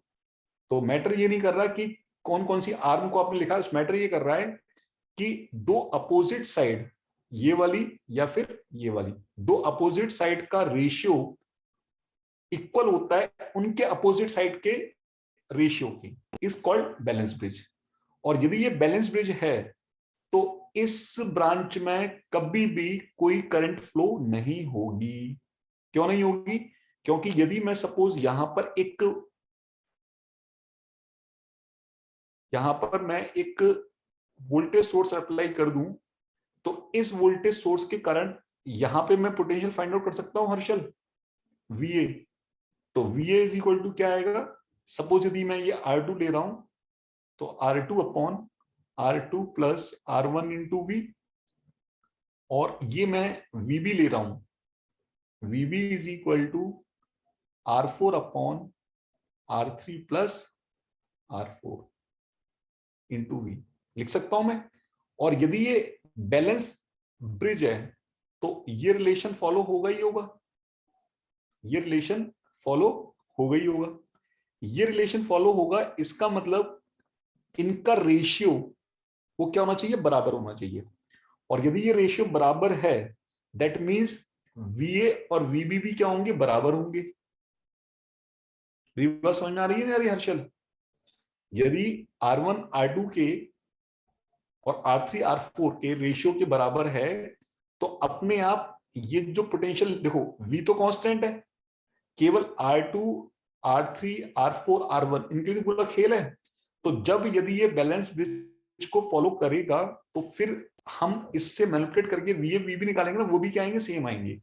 तो मैटर ये नहीं कर रहा कि कौन कौन सी आर्म को आपने लिखा, मैटर ये कर रहा है कि दो अपोजिट साइड, ये वाली या फिर ये वाली, दो अपोजिट साइड का रेशियो इक्वल होता है उनके अपोजिट साइड के रेशियो की, इज कॉल्ड बैलेंस ब्रिज। और यदि ये बैलेंस ब्रिज है तो इस ब्रांच में कभी भी कोई करंट फ्लो नहीं होगी। क्यों नहीं होगी? क्योंकि यदि मैं सपोज यहां पर मैं एक वोल्टेज सोर्स अप्लाई कर दूं, तो इस वोल्टेज सोर्स के कारण यहां पे मैं पोटेंशियल फाइंड आउट कर सकता हूं हर्षल, VA। तो VA इज इक्वल टू क्या आएगा? सपोज यदि मैं ये R2 ले रहा हूं, तो R2 upon R2 plus R1 into we, और ये मैं VB ले रहा हूं, VB is equal to R4 upon R3 plus R4 into V, लिख सकता हूं मैं। और यदि ये बैलेंस ब्रिज है तो ये रिलेशन फॉलो होगा ही होगा, ये रिलेशन फॉलो होगा ही होगा, ये रिलेशन फॉलो होगा। इसका मतलब इनका रेशियो वो क्या होना चाहिए, बराबर होना चाहिए। और यदि ये रेशियो बराबर है, दैट मींस VA और VB भी क्या होंगे, बराबर होंगे। बात समझ में आ रही है ना हर्षल? यदि R1 R2 के और R3 R4 के रेशियो के बराबर है, तो अपने आप ये जो पोटेंशियल देखो, V तो कांस्टेंट है, केवल R2 R3 R4 R1 इनके लिए पूरा खेल है। तो जब यदि ये बैलेंस ब्रिज को फॉलो करेगा, तो फिर हम इससे मैनिपुलेट करके VA VB निकालेंगे ना, वो भी क्या आएंगे, सेम आएंगे।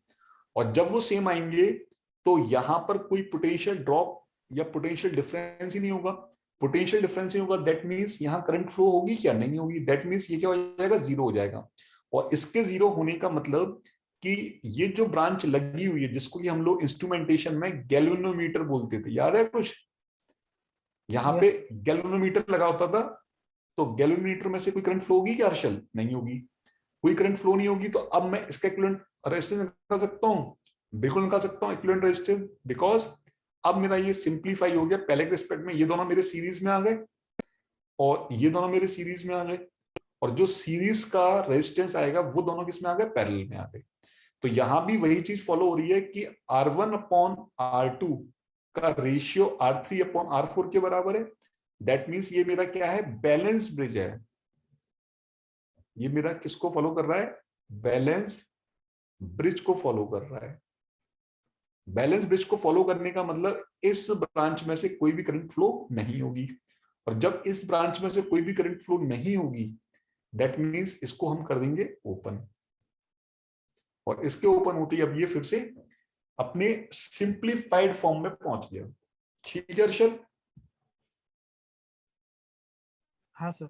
और जब वो सेम आएंगे तो यहां पर कोई पोटेंशियल ड्रॉप या पोटेंशियल डिफरेंस ही नहीं होगा। पोटेंशियल डिफरेंस नहीं होगा, दैट मींस यहां करंट फ्लो होगी क्या, नहीं होगी। दैट मींस ये क्या हो जाएगा, जीरो हो जाएगा। और इसके जीरो होने का मतलब कि ये जो ब्रांच लगी हुई है, जिसको कि हम लोग इंस्ट्रूमेंटेशन में गैल्वेनोमीटर बोलते थे, याद है कुछ? यहाँ पे गैल्वेनोमीटर लगा होता था, तो गैल्वेनोमीटर में से कोई करंट फ्लो होगी क्या हर्षल, नहीं होगी। कोई करंट फ्लो नहीं होगी, तो अब मैं इसका इक्विवेलेंट रेजिस्टेंस निकाल सकता हूं, बिल्कुल निकाल सकता हूं इक्विवेलेंट रेजिस्टेंस, बिकॉज अब मेरा ये सिंप्लीफाई हो गया। पहले के रिस्पेक्ट में ये दोनों मेरे सीरीज में आ गए और ये दोनों मेरे सीरीज में आ गए, और जो सीरीज का रेजिस्टेंस आएगा वो दोनों किस में आ गए, पैरेलल में आ गए। तो यहां भी वही चीज फॉलो हो रही है कि R1 अपॉन R2 का रेशियो R3 अपॉन R4 के बराबर है। दैट मीन्स ये मेरा क्या है, बैलेंस ब्रिज है। ये मेरा किसको फॉलो कर रहा है, बैलेंस ब्रिज को फॉलो कर रहा है। बैलेंस ब्रिज को फॉलो करने का मतलब इस ब्रांच में से कोई भी करंट फ्लो नहीं होगी। और जब इस ब्रांच में से कोई भी करंट फ्लो नहीं होगी, दैट मीन्स इसको हम कर देंगे ओपन। और इसके ओपन होते ही अब ये फिर से अपने सिंप्लीफाइड फॉर्म में पहुंच गया। ठीक है अर्शल? हाँ सर।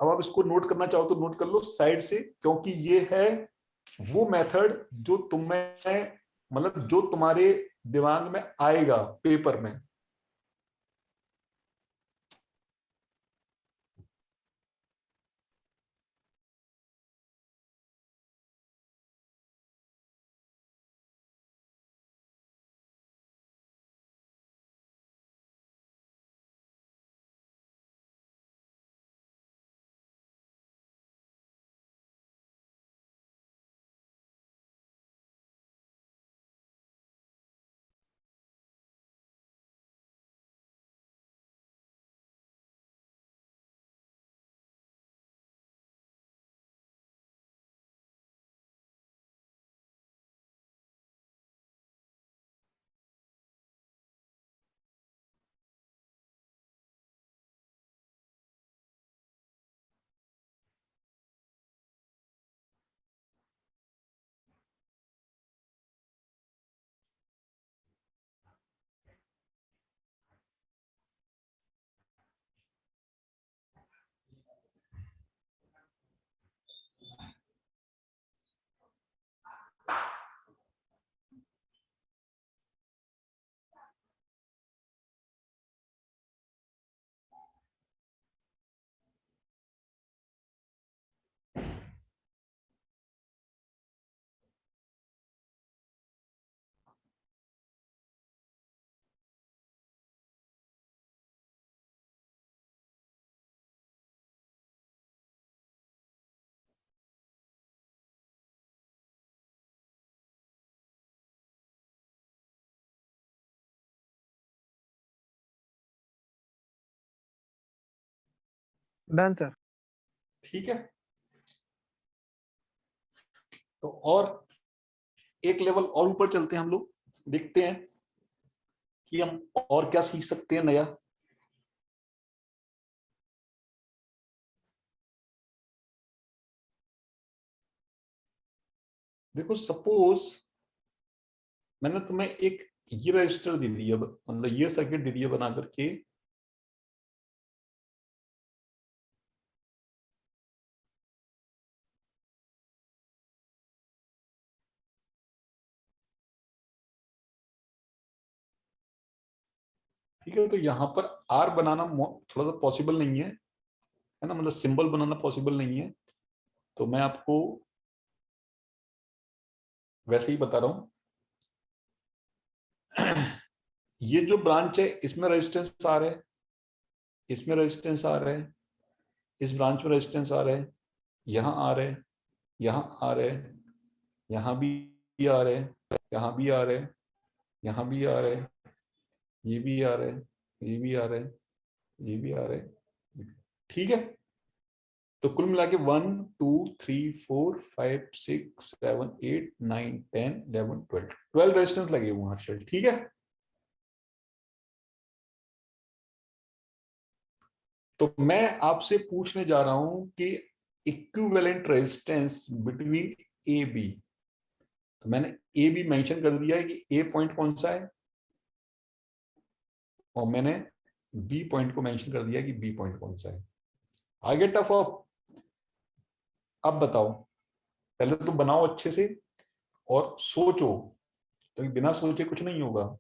अब आप इसको नोट करना चाहो तो नोट कर लो साइड से, क्योंकि ये है वो मेथड जो तुम्हें, मतलब जो तुम्हारे दिमाग में आएगा पेपर में, डन सर। ठीक है। तो और एक लेवल और ऊपर चलते हैं हम लोग, देखते हैं कि हम और क्या सीख सकते हैं नया। देखो सपोज मैंने तुम्हें एक ये रजिस्टर दे दिया, मतलब ये सर्किट दे दिया बना करके, ठीक है। तो यहाँ पर आर बनाना थोड़ा सा पॉसिबल नहीं है ना, मतलब सिंबल बनाना पॉसिबल नहीं है। तो मैं आपको वैसे ही बता रहा हूँ। ये जो ब्रांच है इसमें रेजिस्टेंस आ रहे हैं, इसमें रेजिस्टेंस आ रहे हैं, इस ब्रांच में रेजिस्टेंस आ रहे हैं, यहाँ आ रहे हैं, यहाँ आ रहे हैं, यहाँ भी आ रहे हैं, यहाँ भी आ रहे हैं, यहाँ भी आ रहे हैं, ये भी आ रहे हैं, ये भी आ रहे हैं, ये भी आ रहे हैं। ठीक है। तो कुल मिला के 1 2 3 4 5 6 7 8 9 10 11 12 12 रेजिस्टेंस लगे हुए हैं हर्षल। ठीक है। तो मैं आपसे पूछने जा रहा हूं कि equivalent resistance between A B. तो मैंने ए बी मेंशन कर दिया है कि ए पॉइंट कौन सा है, और मैंने बी पॉइंट को मेंशन कर दिया कि बी पॉइंट कौन सा है। आगे टफ अप। अब बताओ, पहले तो बनाओ अच्छे से और सोचो, क्योंकि बिना सोचे कुछ नहीं होगा।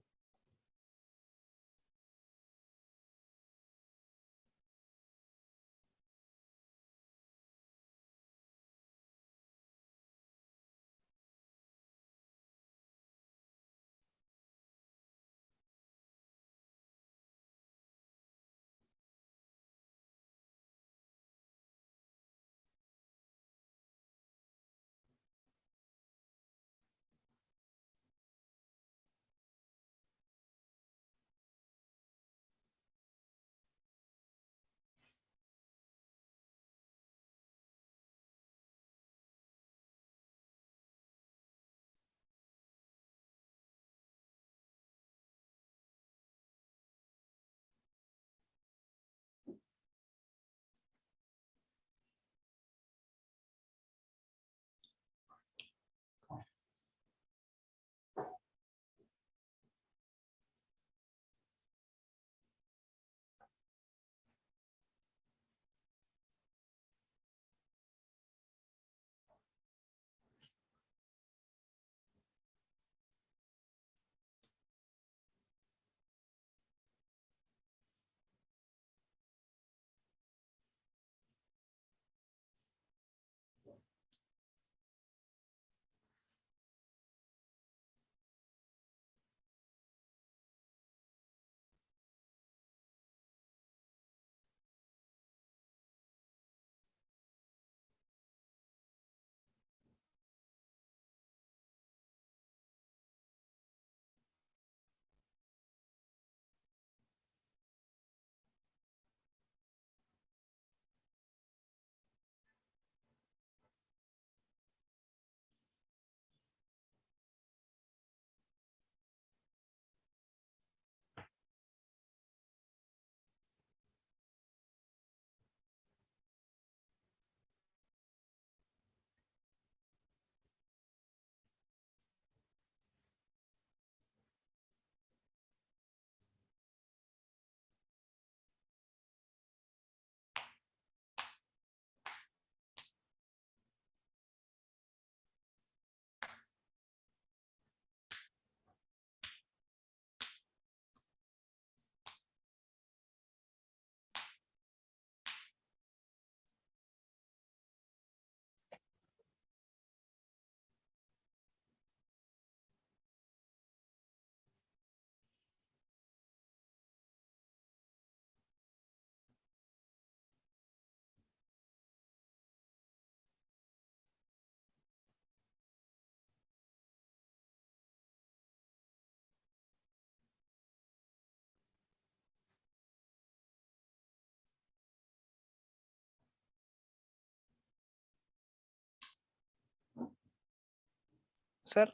सर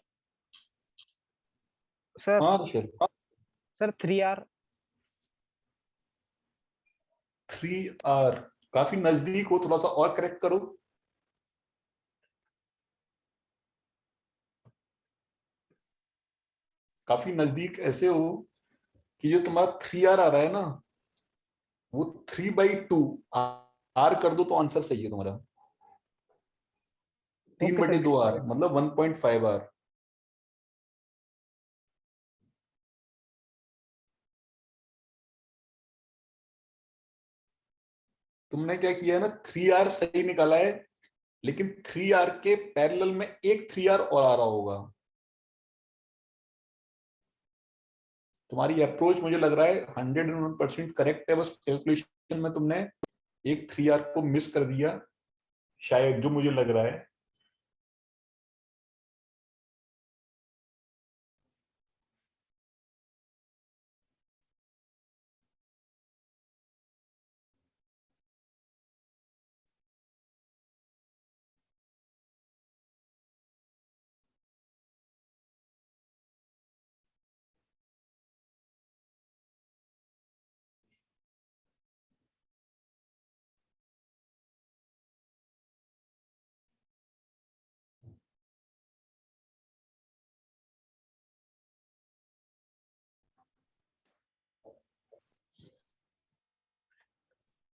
सर हाँ हर्षल। Sir 3R। 3R काफी नजदीक हो, थोड़ा सा और करेक्ट करो। काफी नजदीक ऐसे हो कि जो तुम्हारा 3R आ रहा है ना, वो 3/2 आर कर दो तो आंसर सही है तुम्हारा। तीन ओके सर, बटे दो ठीक आर है। मतलब 1.5R। तुमने क्या किया है ना, 3R सही निकाला है, लेकिन 3R के पैरेलल में एक 3R और आ रहा होगा। तुम्हारी अप्रोच मुझे लग रहा है 101% करेक्ट है, बस कैलकुलेशन में तुमने एक 3R को मिस कर दिया शायद, जो मुझे लग रहा है।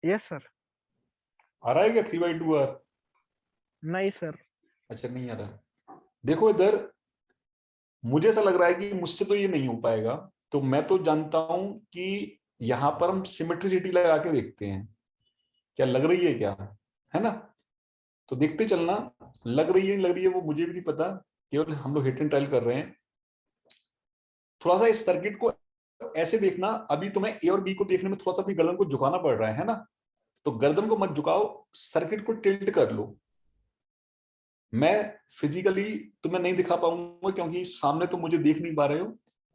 Yes sir. आ रहा है क्या 3/2R? नहीं सर। अच्छा नहीं आ रहा। देखो इधर, मुझे ऐसा लग रहा है कि मुझसे तो ये नहीं हो पाएगा, तो मैं तो जानता हूं कि यहां पर हम सिमेट्रिसिटी लगा के देखते हैं, क्या लग रही है क्या, है ना? तो देखते चलना, लग रही है नहीं लग रही है वो मुझे भी नहीं पता, केवल हम लोग हिट एंड ट्रायल कर रहे हैं। थोड़ा सा इस सर्किट को ऐसे देखना, अभी तुम्हें ए और बी को देखने में थोड़ा सा अपनी गर्दन को झुकाना पड़ रहा है ना? तो गर्दन को मत झुकाओ, सर्किट को टिल्ट कर लो। मैं फिजिकली तुम्हें नहीं दिखा पाऊंगा क्योंकि सामने तुम मुझे देख नहीं पा रहे हो,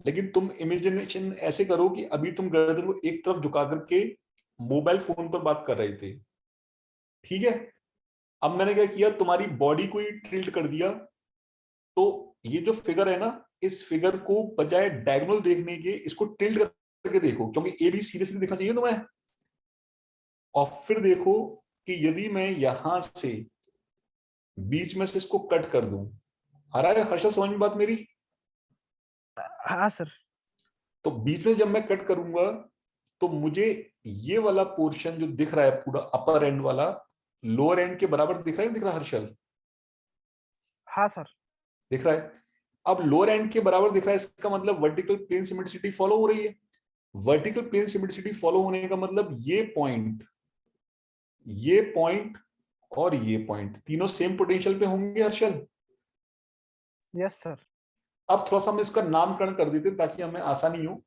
लेकिन तुम इमेजिनेशन ऐसे करो कि अभी तुम गर्दन को एक तरफ झुका करके मोबाइल फोन पर बात कर रहे थे, ठीक है? अब मैंने क्या किया, तुम्हारी बॉडी को ही टिल्ट कर दिया। तो ये जो फिगर है ना, इस फिगर को बजाय डायगोनल देखने के इसको टिल्ट करके देखो, क्योंकि ए बी सीधे सीधे दिखना चाहिए तुम्हें। और फिर देखो कि यदि मैं यहां से बीच में से इसको कट कर दूं, आ रहा है हर्षल समझ में बात मेरी? हाँ सर। तो बीच में जब मैं कट करूंगा तो मुझे ये वाला पोर्शन जो दिख रहा है पूरा अपर एंड वाला, लोअर एंड के बराबर दिख रहा है, दिख रहा है हर्षल? हाँ सर। दिख रहा है। अब लोअर एंड के बराबर दिख रहा है, इसका मतलब वर्टिकल प्लेन सिमेट्रिसिटी फॉलो हो रही है। वर्टिकल प्लेन सिमेट्रिसिटी फॉलो होने का मतलब ये पॉइंट और ये पॉइंट तीनों सेम पोटेंशियल पे होंगे हर्षल। Yes sir. अब थोड़ा सा हम इसका नामकरण कर देते ताकि हमें आसानी हो।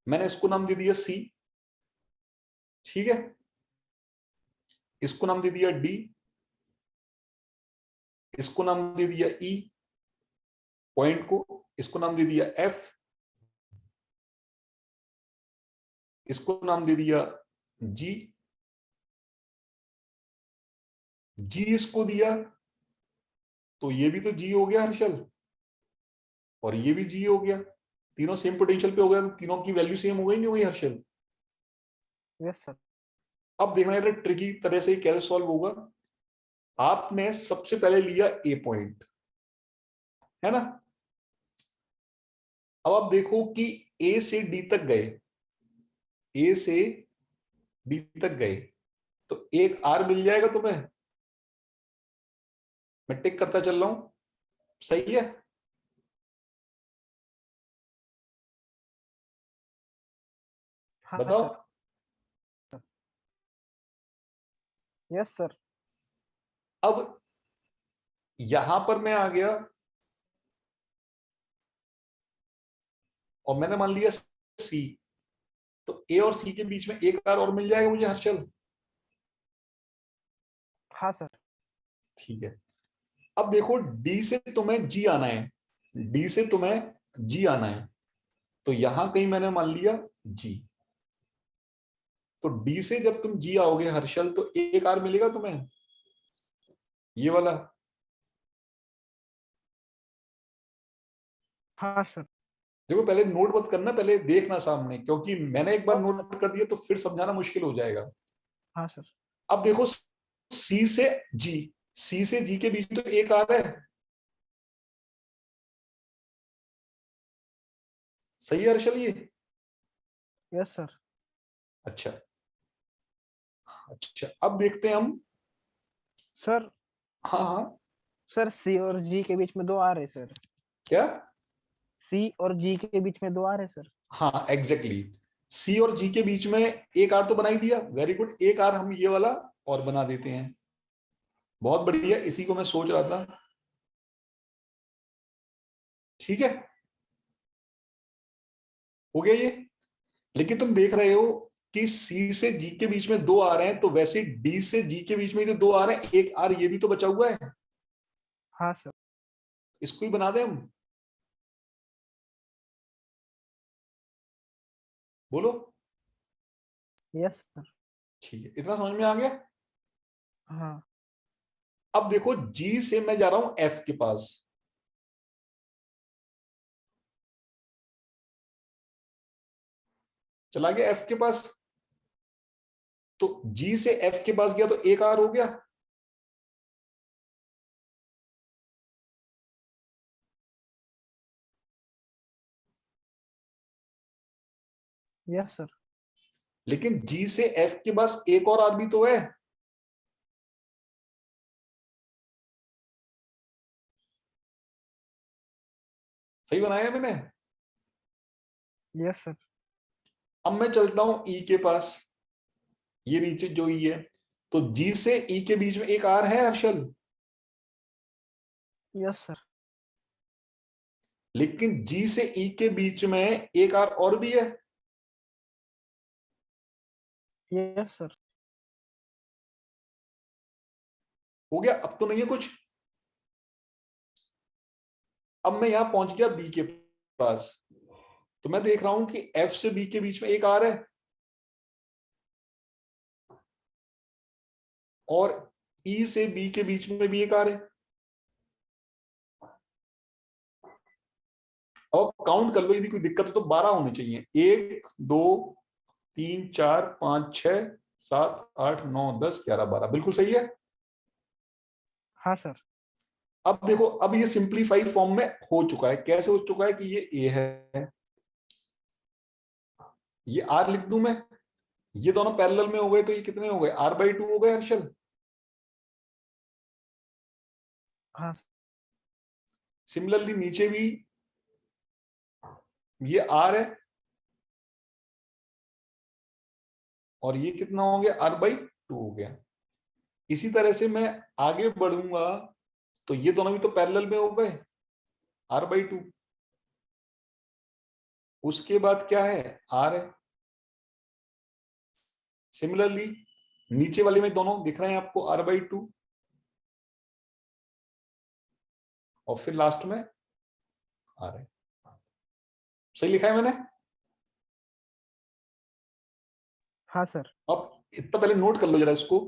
मैंने इसको नाम दे दिया सी, ठीक है? इसको नाम दे दिया डी, इसको नाम दे दिया ई, पॉइंट को इसको नाम दे दिया एफ, इसको नाम दे दिया जी, जी इसको दिया, तो ये भी तो जी हो गया हर्षल, और ये भी जी हो गया। तीनों सेम पोटेंशियल पे हो गया, तो तीनों की वैल्यू सेम हो गई नहीं हुई हर्षल? Yes sir. अब देखना है ट्रिकी तरह से कैसे सॉल्व होगा। आपने सबसे पहले लिया ए पॉइंट, है ना? अब आप देखो कि ए से डी तक गए, ए से डी तक गए, तो एक आर मिल जाएगा तुम्हें। मैं टिक करता चल रहा हूं, सही है? हाँ बताओ। सर। Yes sir. अब यहां पर मैं आ गया और मैंने मान लिया सी, तो ए और सी के बीच में एक आर और मिल जाएगा मुझे हर्षल। हाँ सर। ठीक है। अब देखो डी से तुम्हें जी आना है, डी से तुम्हें जी आना है, तो यहां कहीं मैंने मान लिया जी। तो डी से जब तुम जी आओगे हर्षल तो एक आर मिलेगा तुम्हें, ये वाला। हाँ सर। देखो पहले नोट मत करना, पहले देखना सामने, क्योंकि मैंने एक बार और नोट कर दिया तो फिर समझाना मुश्किल हो जाएगा। हाँ सर। अब देखो, सी से जी, सी से जी के बीच में तो एक आ रहा है, सही है हर्षल ये? Yes sir. अच्छा, अच्छा अब देखते हैं हम। सर हाँ हाँ। सर सी और जी के बीच में दो आ रहे सर। क्या? सी और जी के बीच में दो आ रहे सर। हाँ एग्जैक्टली, सी और जी के बीच में एक आर तो बना ही दिया, वेरी गुड, एक आर हम ये वाला और बना देते हैं। बहुत बढ़िया, इसी को मैं सोच रहा था। ठीक है, हो गया ये। लेकिन तुम देख रहे हो कि सी से जी के बीच में दो आ रहे हैं, तो वैसे डी से जी के बीच में जो दो आ रहे हैं, एक आर ये भी तो बचा हुआ है, हाँ सर। इसको ही बना दें हम। बोलो। Yes sir. ठीक है, इतना समझ में आ गया। हाँ अब देखो, जी से मैं जा रहा हूं एफ के पास, चला गया एफ के पास, तो जी से एफ के पास गया तो एक आर हो गया। Yes sir. लेकिन जी से एफ के पास एक और आर भी तो है। सही बनाया मैंने? Yes sir. अब मैं चलता हूं ई के पास, ये नीचे जो ई है, तो जी से ई के बीच में एक आर है हर्षल, यस सर। लेकिन जी से ई के बीच में एक आर और भी है। Yes sir. हो गया, अब तो नहीं है कुछ। अब मैं यहां पहुंच गया बी के पास, तो मैं देख रहा हूं कि एफ से बी के बीच में एक आर है, और ई से बी के बीच में भी एक आर है। अब काउंट कर लो, यदि कोई दिक्कत हो तो 12 होने चाहिए, 1 2 3 4 5 6 7 8 9 10 11 12, बिल्कुल सही है। हाँ सर। अब देखो, अब ये सिंप्लीफाइड फॉर्म में हो चुका है। कैसे हो चुका है कि ये ए है, ये आर लिख दूं मैं, ये दोनों पैरेलल में हो गए, तो ये कितने हो गए, r/2 हो गए हर्षल। हाँ सिमिलरली नीचे भी ये r है, और ये कितना हो गया, r/2 हो गया। इसी तरह से मैं आगे बढ़ूंगा, तो ये दोनों भी तो पैरेलल में हो गए, r/2। उसके बाद क्या है, r है। सिमिलरली नीचे वाले में दोनों दिख रहे हैं आपको, r/2, और फिर लास्ट में r है। सही लिखा है मैंने? हाँ सर। अब इतना पहले नोट कर लो जरा इसको।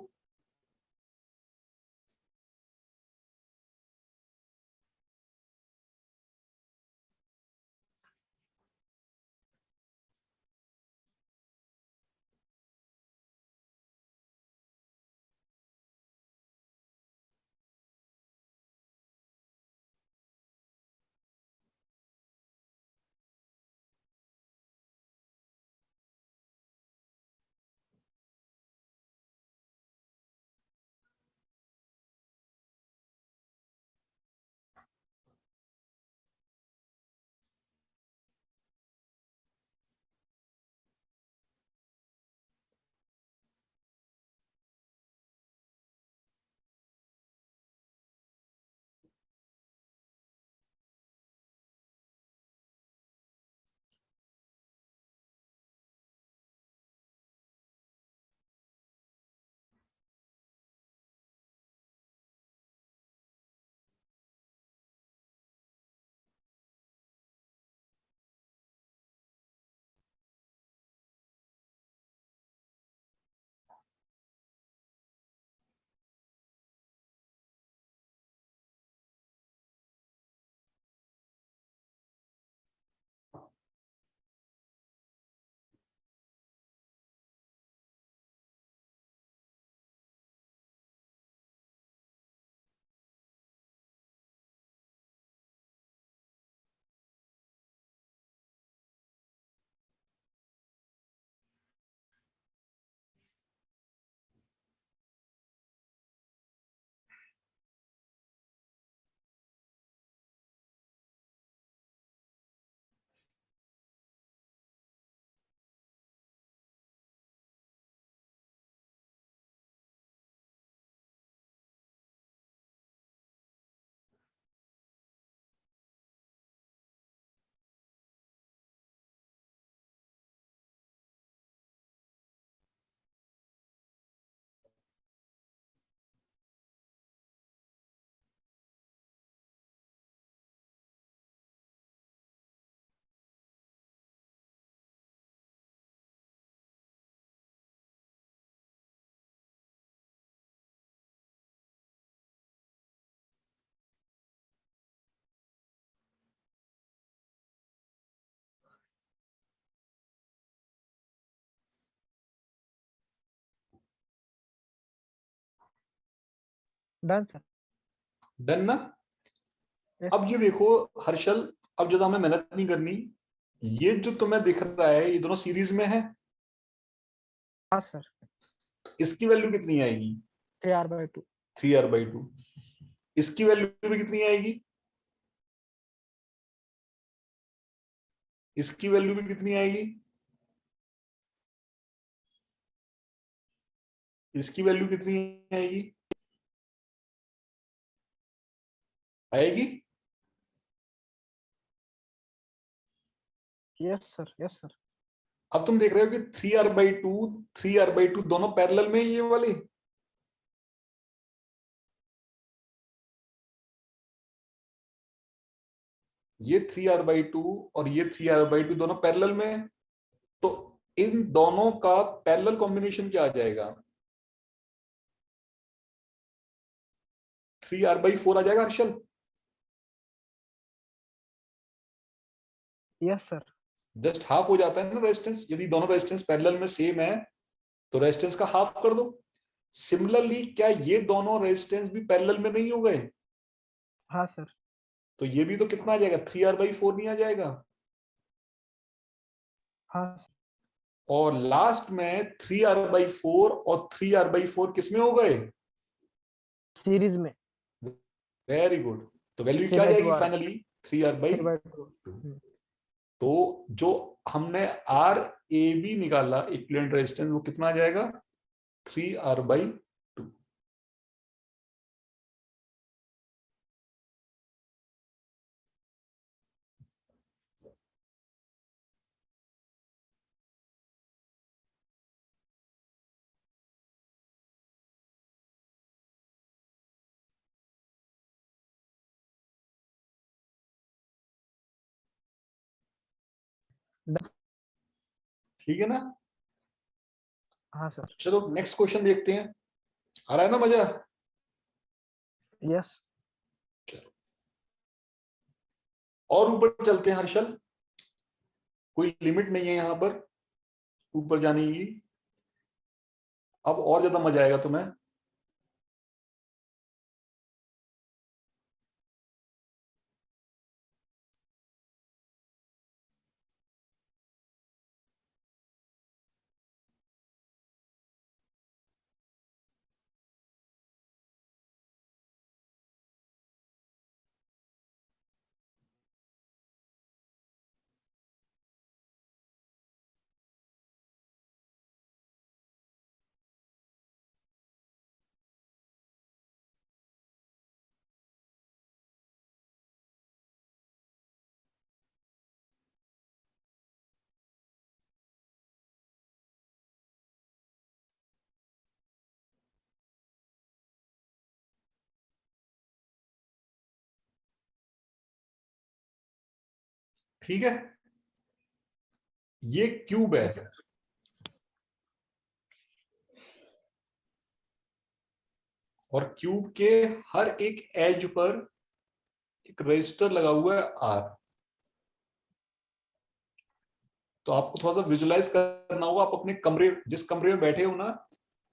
Done sir. डन ना? Yes, अब ये देखो हर्षल, अब ज्यादा हमें मेहनत नहीं करनी। ये जो तुम्हें दिख रहा है ये दोनों सीरीज में है, हाँ सर। इसकी वैल्यू कितनी आएगी? 3r/2। 3r/2। इसकी वैल्यू भी कितनी आएगी? इसकी वैल्यू भी कितनी आएगी? इसकी वैल्यू कितनी आएगी? आएगी? Yes sir, yes sir. अब तुम देख रहे हो कि 3r/2 3r/2 दोनों पैरेलल में ही ये वाले। ये 3r/2 और ये 3r/2 दोनों पैरेलल में है। तो इन दोनों का पैरेलल कॉम्बिनेशन क्या आ जाएगा? 3r/4 आ जाएगा Harshal. Yes sir. Just half हो जाता है ना रेजिस्टेंस, यदि दोनों रेजिस्टेंस पैरेलल में सेम है तो रेजिस्टेंस का हाफ कर दो। सिमिलरली क्या ये दोनों रेजिस्टेंस भी पैरेलल में नहीं हो गए? हाँ सर। तो ये भी तो कितना आ जाएगा? 3r/4 नहीं आ जाएगा? हाँ सर। और लास्ट में 3r/4 और 3r/4 किसमें हो गए? सीरीज में। Very good. तो वैल्यू क्या आ जाएगी 3/2r। फाइनली? 3r/2। 3/2। तो जो हमने आर ए बी निकाला इक्विवेलेंट रेजिस्टेंस, वो कितना आ जाएगा? 3r/2। ठीक है ना? हाँ सर। चलो नेक्स्ट क्वेश्चन देखते हैं। आ रहा है ना मजा? यस। चलो और ऊपर चलते हैं हर्षल। कोई लिमिट नहीं है यहां पर ऊपर जाने की। अब और ज्यादा मजा आएगा तुम्हें। ठीक है, ये क्यूब है। और क्यूब के हर एक एज पर एक रजिस्टर लगा हुआ है आर। तो आपको थोड़ा सा विजुलाइज करना होगा। आप अपने कमरे, जिस कमरे में बैठे हो ना,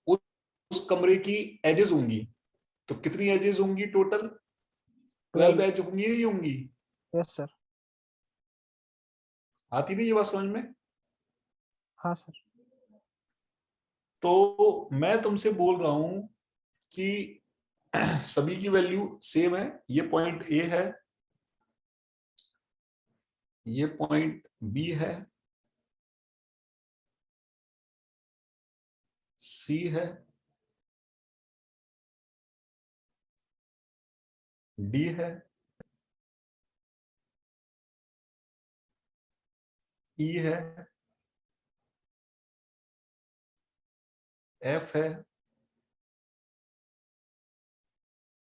उस कमरे की एजेस होंगी। तो कितनी एजेस होंगी टोटल? 12 एज होंगी या नहीं होंगी? Yes sir. आती नहीं ये बात समझ में? हाँ सर। तो मैं तुमसे बोल रहा हूं कि सभी की वैल्यू सेम है। ये पॉइंट ए है, ये पॉइंट बी है, सी है, डी है, ई है, एफ है,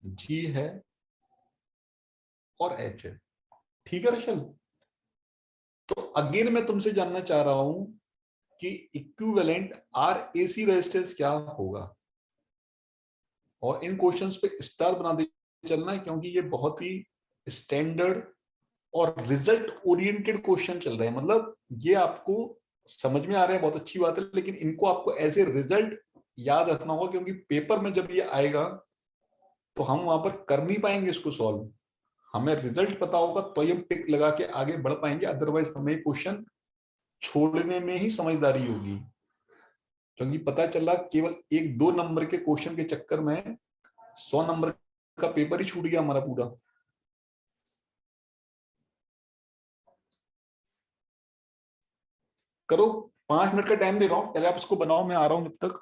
जी है और एच है। ठीक है रशल? तो अगेन मैं तुमसे जानना चाह रहा हूं कि इक्विवेलेंट आर एसी रेजिस्टेंस क्या होगा। और इन क्वेश्चंस पे स्टार बनाते चलना है, क्योंकि ये बहुत ही स्टैंडर्ड और रिजल्ट ओरिएंटेड क्वेश्चन चल रहे हैं। मतलब ये आपको समझ में आ रहे हैं, बहुत अच्छी बात है, लेकिन इनको आपको एज ए रिजल्ट याद रखना होगा, क्योंकि पेपर में जब ये आएगा तो हम वहां पर कर नहीं पाएंगे इसको सॉल्व। हमें रिजल्ट पता होगा तो ही हम टिक लगा के आगे बढ़ पाएंगे, अदरवाइज हमें क्वेश्चन छोड़ने में ही समझदारी होगी। क्योंकि पता चला केवल एक दो नंबर के क्वेश्चन के चक्कर में 100 नंबर का पेपर ही छूट गया हमारा पूरा। करो, 5 मिनट का टाइम दे रहा हूं, पहले आप इसको बनाओ, मैं आ रहा हूं जब तक।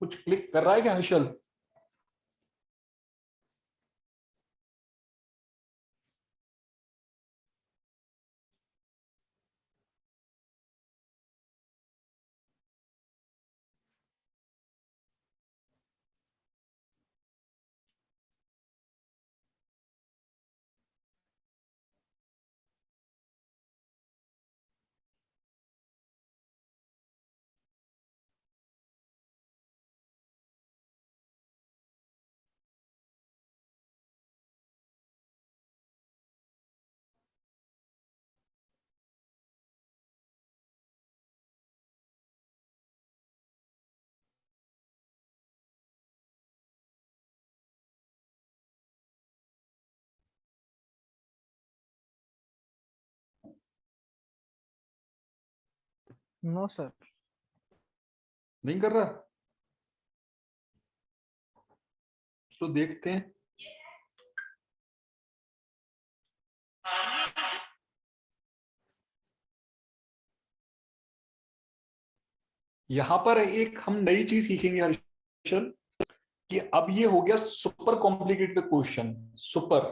कुछ क्लिक कर रहा है क्या हर्षल? No sir. नहीं कर रहा? तो देखते हैं। यहां पर एक हम नई चीज सीखेंगे हर्षल, कि अब ये हो गया सुपर कॉम्प्लिकेटेड क्वेश्चन, सुपर।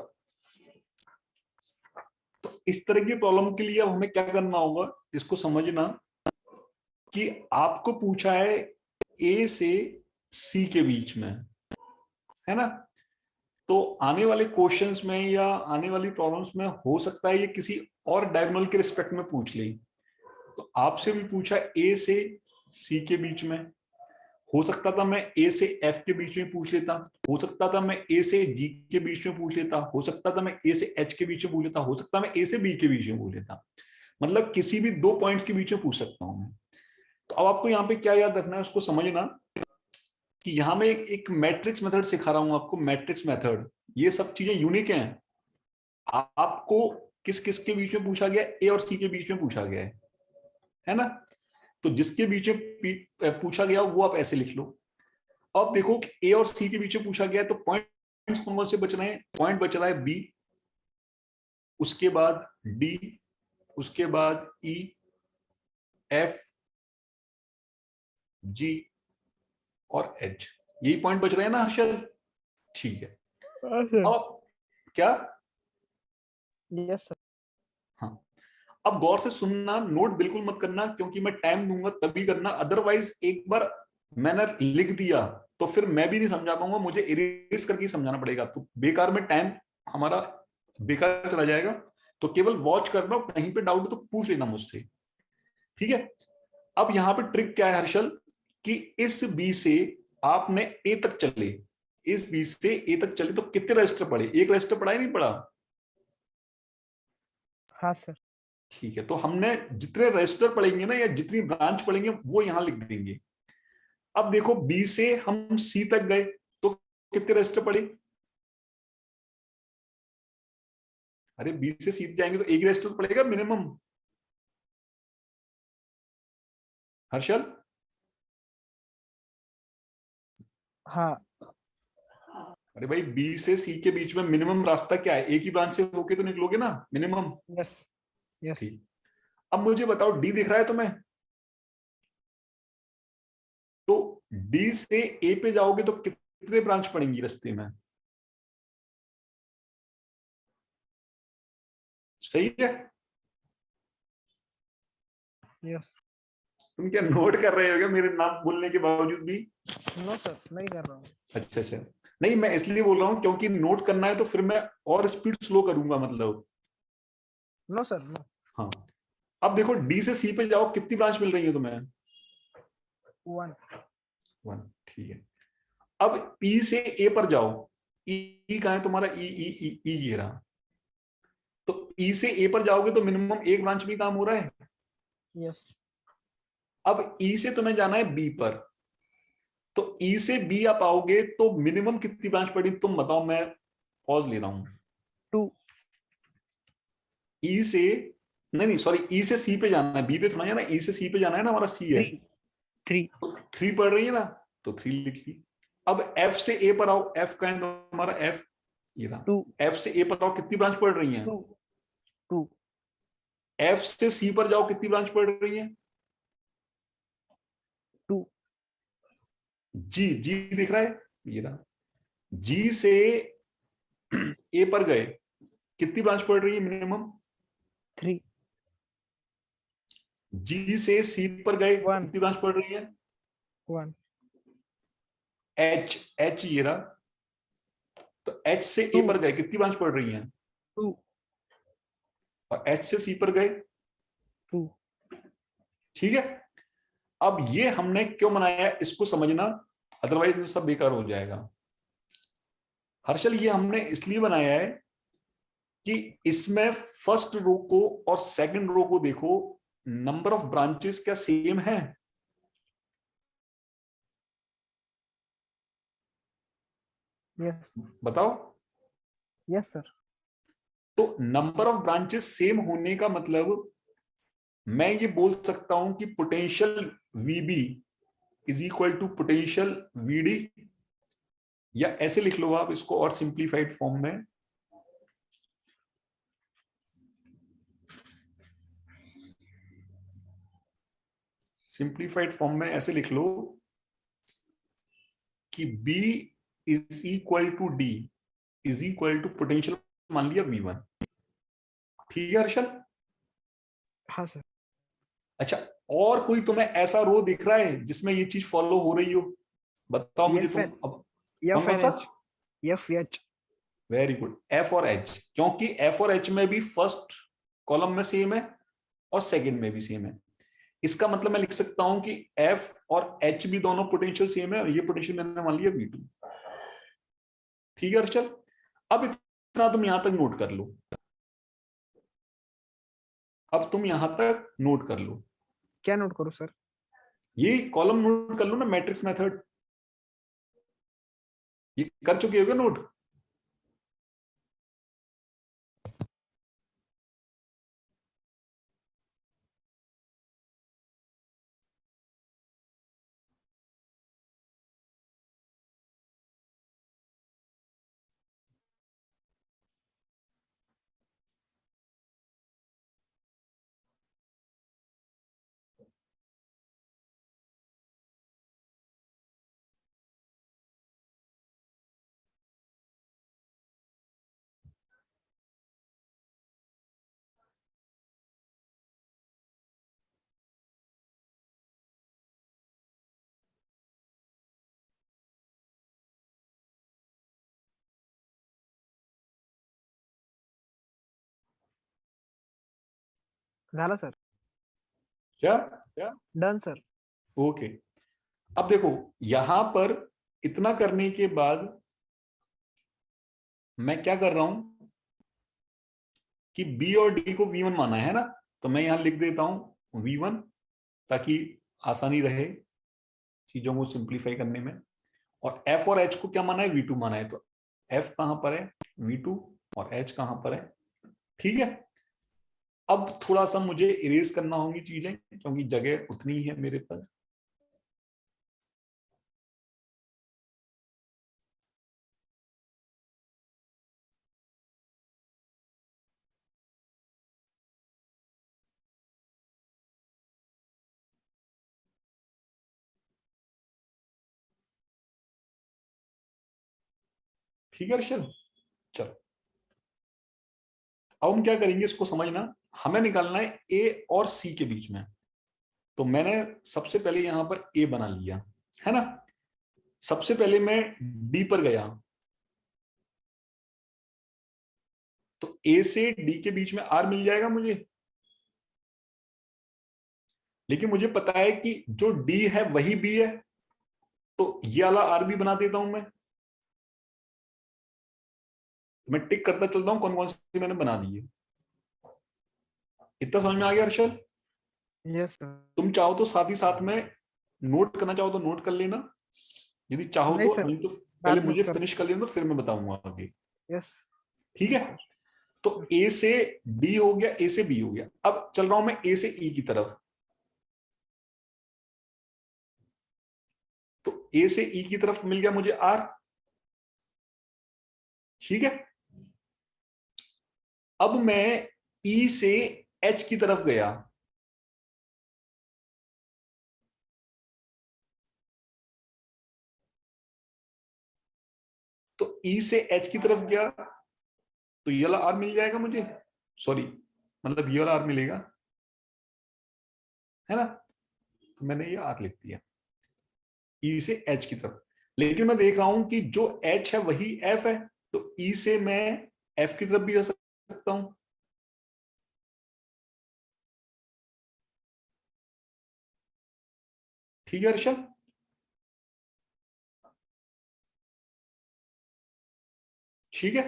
तो इस तरह की प्रॉब्लम के लिए अब हमें क्या करना होगा, इसको समझना कि आपको पूछा है ए से सी के बीच में, है ना? तो आने वाले क्वेश्चंस में या आने वाली प्रॉब्लम्स में हो सकता है ये किसी और डायगोनल के रिस्पेक्ट में पूछ ले। तो आपसे भी पूछा ए से सी के बीच में, हो सकता था मैं ए से एफ के बीच में पूछ लेता, हो सकता था मैं ए से जी के बीच में पूछ लेता, हो सकता था मैं ए से एच के बीच में पूछ लेता, हो सकता मैं ए से बी के बीच में पूछ लेता। मतलब किसी भी दो पॉइंट्स के बीच में पूछ सकता हूं मैं। तो अब आपको यहाँ पे क्या याद रखना है, उसको समझना कि यहाँ मैं एक मैट्रिक्स मेथड सिखा रहा हूं आपको, मैट्रिक्स मेथड। ये सब चीजें यूनिक हैं। आपको किस किस के बीच में पूछा गया, ए और सी के बीच में पूछा गया है ना? तो जिसके बीच में पूछा गया वो आप ऐसे लिख लो। अब देखो कि ए और सी के बीच में पूछा गया है, तो पॉइंट्स कौन कौन से बच रहे हैं? पॉइंट बच रहा है बी, उसके बाद डी, उसके बाद ई, एफ, जी और एच। यही पॉइंट बच रहे हैं ना हर्षल? ठीक है। अब क्या? Yes sir. हाँ, अब गौर से सुनना, नोट बिल्कुल मत करना, क्योंकि मैं टाइम दूंगा तभी करना। अदरवाइज एक बार मैंने लिख दिया तो फिर मैं भी नहीं समझा पाऊंगा, मुझे इरेज करके समझाना पड़ेगा, तो बेकार में टाइम हमारा बेकार चला जाएगा। तो केवल वॉच करना, कहीं पे डाउट तो पूछ लेना मुझसे, ठीक है? अब यहां पे ट्रिक क्या है हर्षल, कि इस बी से आपने ए तक चले, इस बी से ए तक चले तो कितने रजिस्टर पढ़े? एक रजिस्टर पढ़ा ही नहीं पढ़ा? हाँ सर। ठीक है, तो हमने जितने रजिस्टर पढ़ेंगे ना, या जितनी ब्रांच पढ़ेंगे वो यहां लिख देंगे। अब देखो बी से हम सी तक गए तो कितने रजिस्टर पढ़े? अरे बी से सी तक जाएंगे तो एक रजिस्टर तो पड़ेगा मिनिमम, हर्षल। हाँ। अरे भाई, बी से सी के बीच में मिनिमम रास्ता क्या है? एक ही ब्रांच से होके तो निकलोगे ना मिनिमम। यस। यस। ठीक। अब मुझे बताओ, डी दिख रहा है तुम्हें? तो डी से ए पे जाओगे तो कितने ब्रांच पड़ेंगी रास्ते में? सही है? यस। तुम क्या नोट कर रहे हो क्या मेरे नाम बोलने के बावजूद भी? नो सर, नहीं कर रहा हूँ। अच्छा अच्छा। नहीं, मैं इसलिए बोल रहा हूँ क्योंकि नोट करना है तो फिर मैं और स्पीड स्लो करूंगा, मतलब। No sir, no. हाँ। अब देखो डी से सी पे जाओ, कितनी ब्रांच मिल रही है तुम्हें? 1। 1। ठीक है। अब ई से ए पर जाओ, ई कहाँ है तुम्हारा? ई ई ई ई ये रहा। तो ई से ए पर जाओगे तो मिनिमम एक ब्रांच में काम हो रहा है। यस। अब ई से तुम्हें जाना है बी पर, तो ई से बी आप आओगे तो मिनिमम कितनी ब्रांच पड़ी तुम बताओ, मैं पॉज ले रहा हूं। 2। ई से, नहीं नहीं सॉरी, ई से सी पे जाना है, बी पे थोड़ा जाना, ई से सी पे जाना है ना, हमारा सी है। 3। 3। तो 3 पढ़ रही है ना, तो 3 लिख ली। अब एफ से ए पर आओ, एफ का है तो हमारा एफ, ये रहा। 2। एफ से ए पर आओ, कितनी ब्रांच पढ़ रही है? 2। 2। एफ से सी पर जाओ, कितनी ब्रांच पढ़ रही है? 2। जी, जी दिख रहा है, ये रहा। जी से ए पर गए, कितनी ब्रांच पढ़ रही है मिनिमम? 3। जी से सी पर गए, 1। कितनी ब्रांच पढ़ रही है? 1। एच, एच ये रहा। तो एच से ए 2। पर गए, कितनी ब्रांच पढ़ रही है? 2। और एच से सी पर गए। 2। ठीक है। अब ये हमने क्यों बनाया है इसको समझना, अदरवाइज तो सब बेकार हो जाएगा। हर्षल, ये हमने इसलिए बनाया है कि इसमें फर्स्ट रो को और सेकंड रो को देखो, नंबर ऑफ ब्रांचेस क्या सेम है? यस। बताओ। Yes sir. तो नंबर ऑफ ब्रांचेस सेम होने का मतलब मैं ये बोल सकता हूं कि potential VB is equal to potential VD, या ऐसे लिख लो आप इसको और सिंप्लीफाइड फॉर्म में, सिंप्लीफाइड फॉर्म में ऐसे लिख लो कि B is equal to D is equal to potential मान लिया V1। ठीक है हर्षल? हाँ सर। अच्छा, और कोई तुम्हें ऐसा रो दिख रहा है जिसमें ये चीज फॉलो हो रही हो? बताओ मुझे तुम अब। कौन एफ कौन एन सा? H, F H. Very good, F और एच, क्योंकि एफ और एच में भी फर्स्ट कॉलम में सेम है और सेकंड में भी सेम है। इसका मतलब मैं लिख सकता हूं कि एफ और एच भी दोनों पोटेंशियल सेम है, और ये पोटेंशियल मैंने मान लिया V2। ठीक है हर्षल? अब इतना तुम यहां तक नोट कर लो, अब तुम यहां तक नोट कर लो, क्या नोट करूं सर? ये कॉलम नोट कर लो ना, मैट्रिक्स मेथड। ये कर चुके होगे नोट? झाला सर। क्या? Done sir. ओके। अब देखो, यहां पर इतना करने के बाद मैं क्या कर रहा हूं कि बी और डी को V1 माना है ना, तो मैं यहां लिख देता हूं V1, ताकि आसानी रहे चीजों को सिंप्लीफाई करने में। और एफ और एच को क्या माना है? V2 माना है। तो एफ कहां पर है? V2। और एच कहां पर है? ठीक है। अब थोड़ा सा मुझे इरेज करना होंगी चीजें, क्योंकि जगह उतनी ही है मेरे पास। ठीक है अर्षल? चलो, अब हम क्या करेंगे इसको समझना। हमें निकालना है ए और सी के बीच में। तो मैंने सबसे पहले यहां पर ए बना लिया है ना। सबसे पहले मैं डी पर गया, तो ए से डी के बीच में आर मिल जाएगा मुझे। लेकिन मुझे पता है कि जो डी है वही बी है, तो ये वाला आर भी बना देता हूं मैं टिक करता चलता हूं कौन कौन से मैंने बना दिए। इतना समझ में आ गया हर्षल? Yes sir. तुम चाहो तो साथ ही साथ में नोट करना चाहो तो नोट कर लेना, यदि चाहो नहीं तो। सर, नहीं तो पहले बात नोट मुझे कर। फिनिश कर लेना, तो फिर मैं बताऊंगा आगे। यस। ठीक है। तो ए से डी हो गया, ए से बी हो गया। अब चल रहा हूं मैं ए से ई की तरफ। तो ए से ई की तरफ मिल गया मुझे आर। ठीक है। अब मैं ई से एच की तरफ गया, तो ई से एच की तरफ गया, तो ये वाला आर मिल जाएगा मुझे। सॉरी, मतलब ये वाला आर मिलेगा, है ना। तो मैंने ये आर लिख दिया ई से एच की तरफ। लेकिन मैं देख रहा हूं कि जो एच है वही एफ है, तो ई से मैं एफ की तरफ भी जा सकता हूं। ठीक है अर्षद? ठीक है।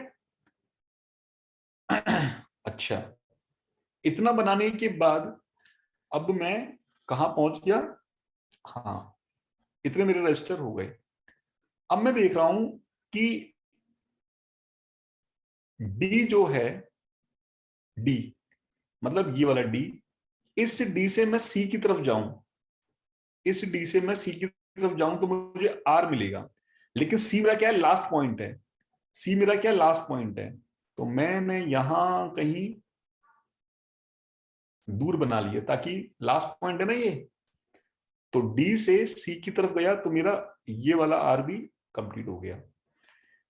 अच्छा, इतना बनाने के बाद अब मैं कहां पहुंच गया? हाँ, इतने मेरे रजिस्टर हो गए। अब मैं देख रहा हूं कि डी जो है, डी मतलब ये वाला डी, इस डी से मैं सी की तरफ जाऊं, इस डी से मैं सी की तरफ जाऊं तो मुझे आर मिलेगा, लेकिन सी मेरा क्या है, लास्ट पॉइंट है, सी मेरा क्या लास्ट पॉइंट है, तो मैंने यहां कहीं दूर बना लिया ताकि लास्ट पॉइंट है ना ये, तो डी से सी की तरफ गया तो मेरा ये वाला आर भी कंप्लीट हो गया।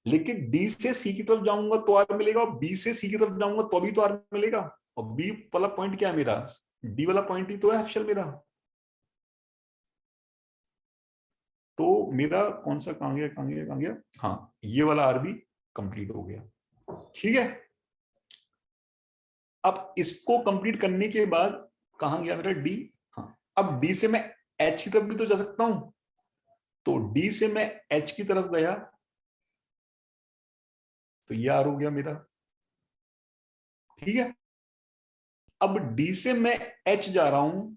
लेकिन डी से सी की तरफ जाऊंगा तो आर मिलेगा, और बी से सी की तरफ जाऊंगा तो भी तो आर मिलेगा, और बी वाला पॉइंट क्या है मेरा, डी वाला पॉइंट ही तो है अक्षर मेरा। तो मेरा कौन सा कहां गया, कहां गया, कहां गया, हाँ ये वाला आर भी कंप्लीट हो गया। ठीक है, अब इसको कंप्लीट करने के बाद कहां गया मेरा डी, हाँ अब डी से मैं एच की तरफ भी तो जा सकता हूं, तो डी से मैं एच की तरफ गया तो ये आर हो गया मेरा। ठीक है, अब डी से मैं एच जा रहा हूं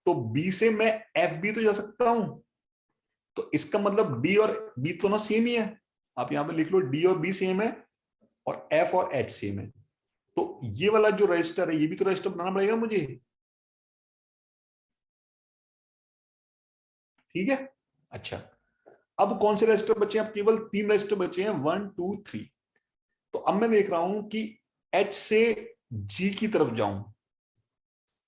तो बी से मैं एफ भी तो जा सकता हूं, तो इसका मतलब डी और बी तो ना सेम ही है, आप यहां पे लिख लो डी और बी सेम है और एफ और एच सेम है, तो ये वाला जो रजिस्टर है ये भी तो रजिस्टर बनाना पड़ेगा मुझे। ठीक है, अच्छा अब कौन से रजिस्टर बचे हैं, अब केवल 3 रजिस्टर बचे हैं, 1 2 3। तो अब मैं देख रहा हूं कि एच से जी की तरफ जाऊं,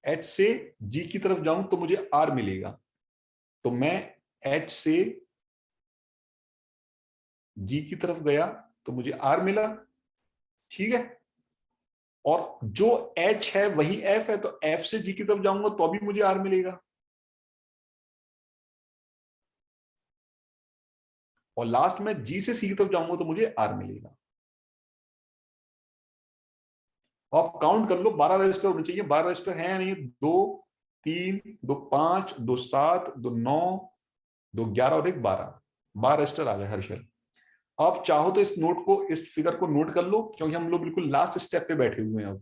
एच से जी की तरफ जाऊं तो मुझे आर मिलेगा, तो मैं एच से जी की तरफ गया तो मुझे आर मिला। ठीक है, और जो एच है वही एफ है, तो एफ से जी की तरफ जाऊंगा तो भी मुझे आर मिलेगा, और लास्ट में जी से सी की तरफ जाऊंगा तो मुझे आर मिलेगा। आप काउंट कर लो, 12 रजिस्टर होने चाहिए, 12 रजिस्टर है नहीं, 2 3 2 5 2 7 2 9 2 11 और 1 12, 12 रजिस्टर आ गए हर्षल। आप चाहो तो इस नोट को, इस फिगर को नोट कर लो, क्योंकि हम लोग बिल्कुल लास्ट स्टेप पे बैठे हुए हैं।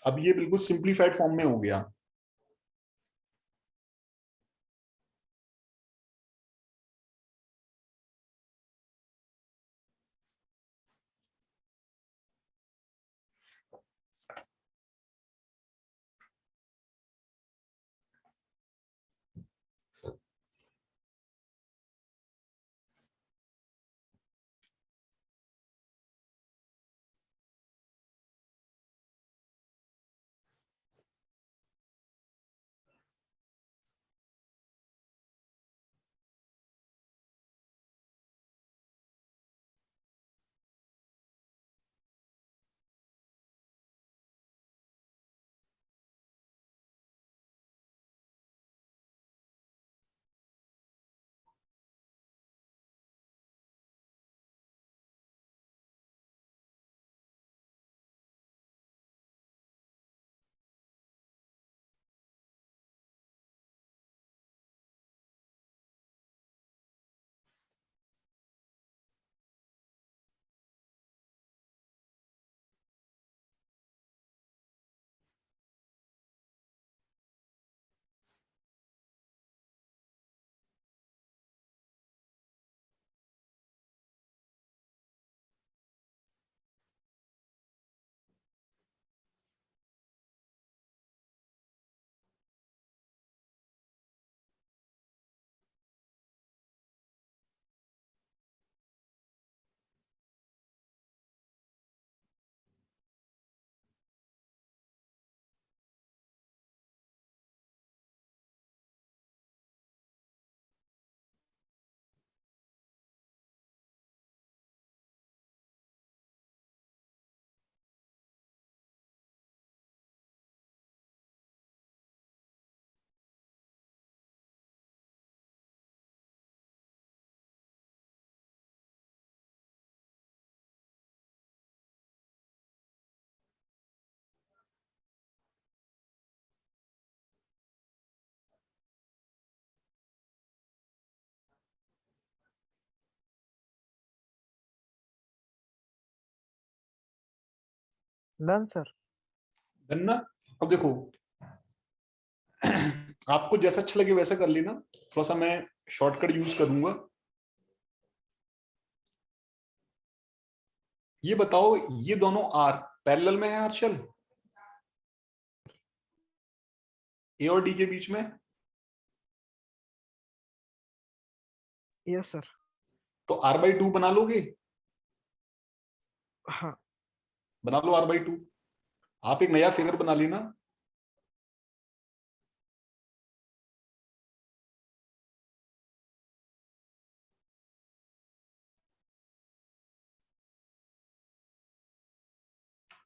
अब ये बिल्कुल सिंप्लीफाइड फॉर्म में हो गया। Done sir. डन ना। अब देखो आपको जैसा अच्छा लगे वैसा कर लेना, थोड़ा सा मैं शॉर्टकट यूज करूंगा। ये बताओ, ये दोनों आर पैरेलल में है हर्षल, ए और डी के बीच में, यस सर। तो r/2 बना लोगे? हाँ बना लो r/2। आप एक नया फिगर बना लेना।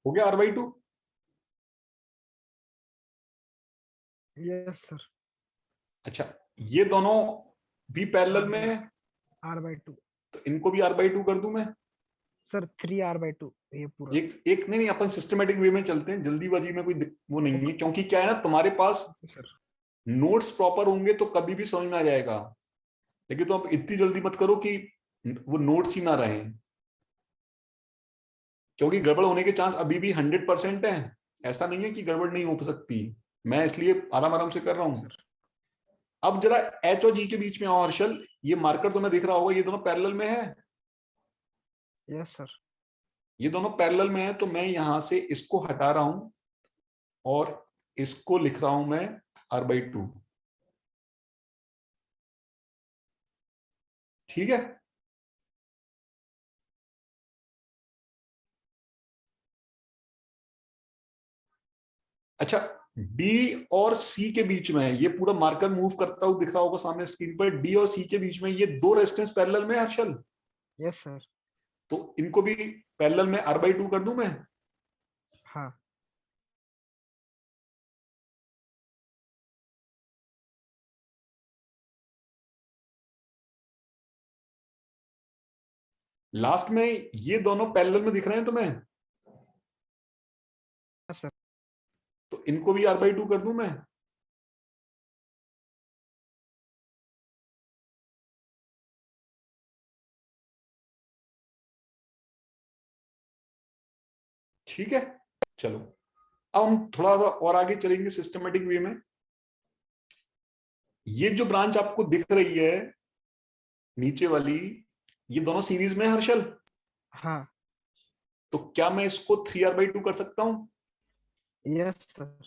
हो गया r/2? Yes sir. अच्छा, ये दोनों भी पैरेलल हाँ में है, r/2। तो इनको भी r/2 कर दूं मैं? सर 3r/2 ये पूरा। एक एक नहीं नहीं, अपन सिस्टमेटिक वे में चलते हैं, जल्दीबाजी में कोई वो नहीं है, क्योंकि क्या है ना, तुम्हारे पास ओके सर। नोट्स प्रॉपर होंगे तो कभी भी समझ में आ जाएगा। लेकिन तो आप इतनी जल्दी मत करो कि वो नोट्स ही ना रहे, क्योंकि गड़बड़ होने के चांस अभी भी 100% है। ऐसा नहीं है कि गड़बड़ नहीं हो सकती, मैं इसलिए आराम आराम से कर रहा हूं। सर अब जरा एच और जी के बीच में आओ हर्षल, ये मार्कर तुम्हें दिख रहा होगा, ये दोनों पैरेलल में है। Yes sir. ये दोनों पैरेलल में है, तो मैं यहां से इसको हटा रहा हूं और इसको लिख रहा हूं मैं r/2। ठीक है। अच्छा, डी और सी के बीच में ये पूरा मार्कर मूव करता हुआ दिख रहा होगा सामने स्क्रीन पर, डी और सी के बीच में ये दो रेजिस्टेंस पैरेलल में है हर्षल, यस सर। तो इनको भी पैरेलल में r/2 कर दूं मैं? हाँ लास्ट में ये दोनों पैरेलल में दिख रहे हैं तुम्हें, सर। तो इनको भी r/2 कर दूं मैं? ठीक है, चलो अब हम थोड़ा सा और आगे चलेंगे सिस्टमेटिक वे में। ये जो ब्रांच आपको दिख रही है नीचे वाली, ये दोनों सीरीज में है हर्षल, हाँ तो क्या मैं इसको 3r/2 कर सकता हूं? Yes sir.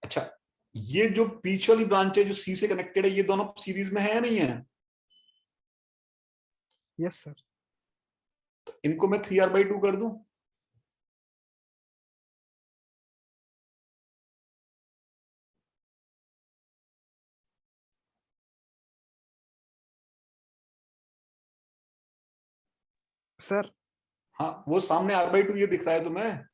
अच्छा, ये जो बीच वाली ब्रांच है जो सी से कनेक्टेड है, ये दोनों सीरीज में है या नहीं है? Yes sir. तो इनको मैं 3r/2 कर दूं? सर हाँ, वो सामने r/2 ये दिख रहा है तुम्हें?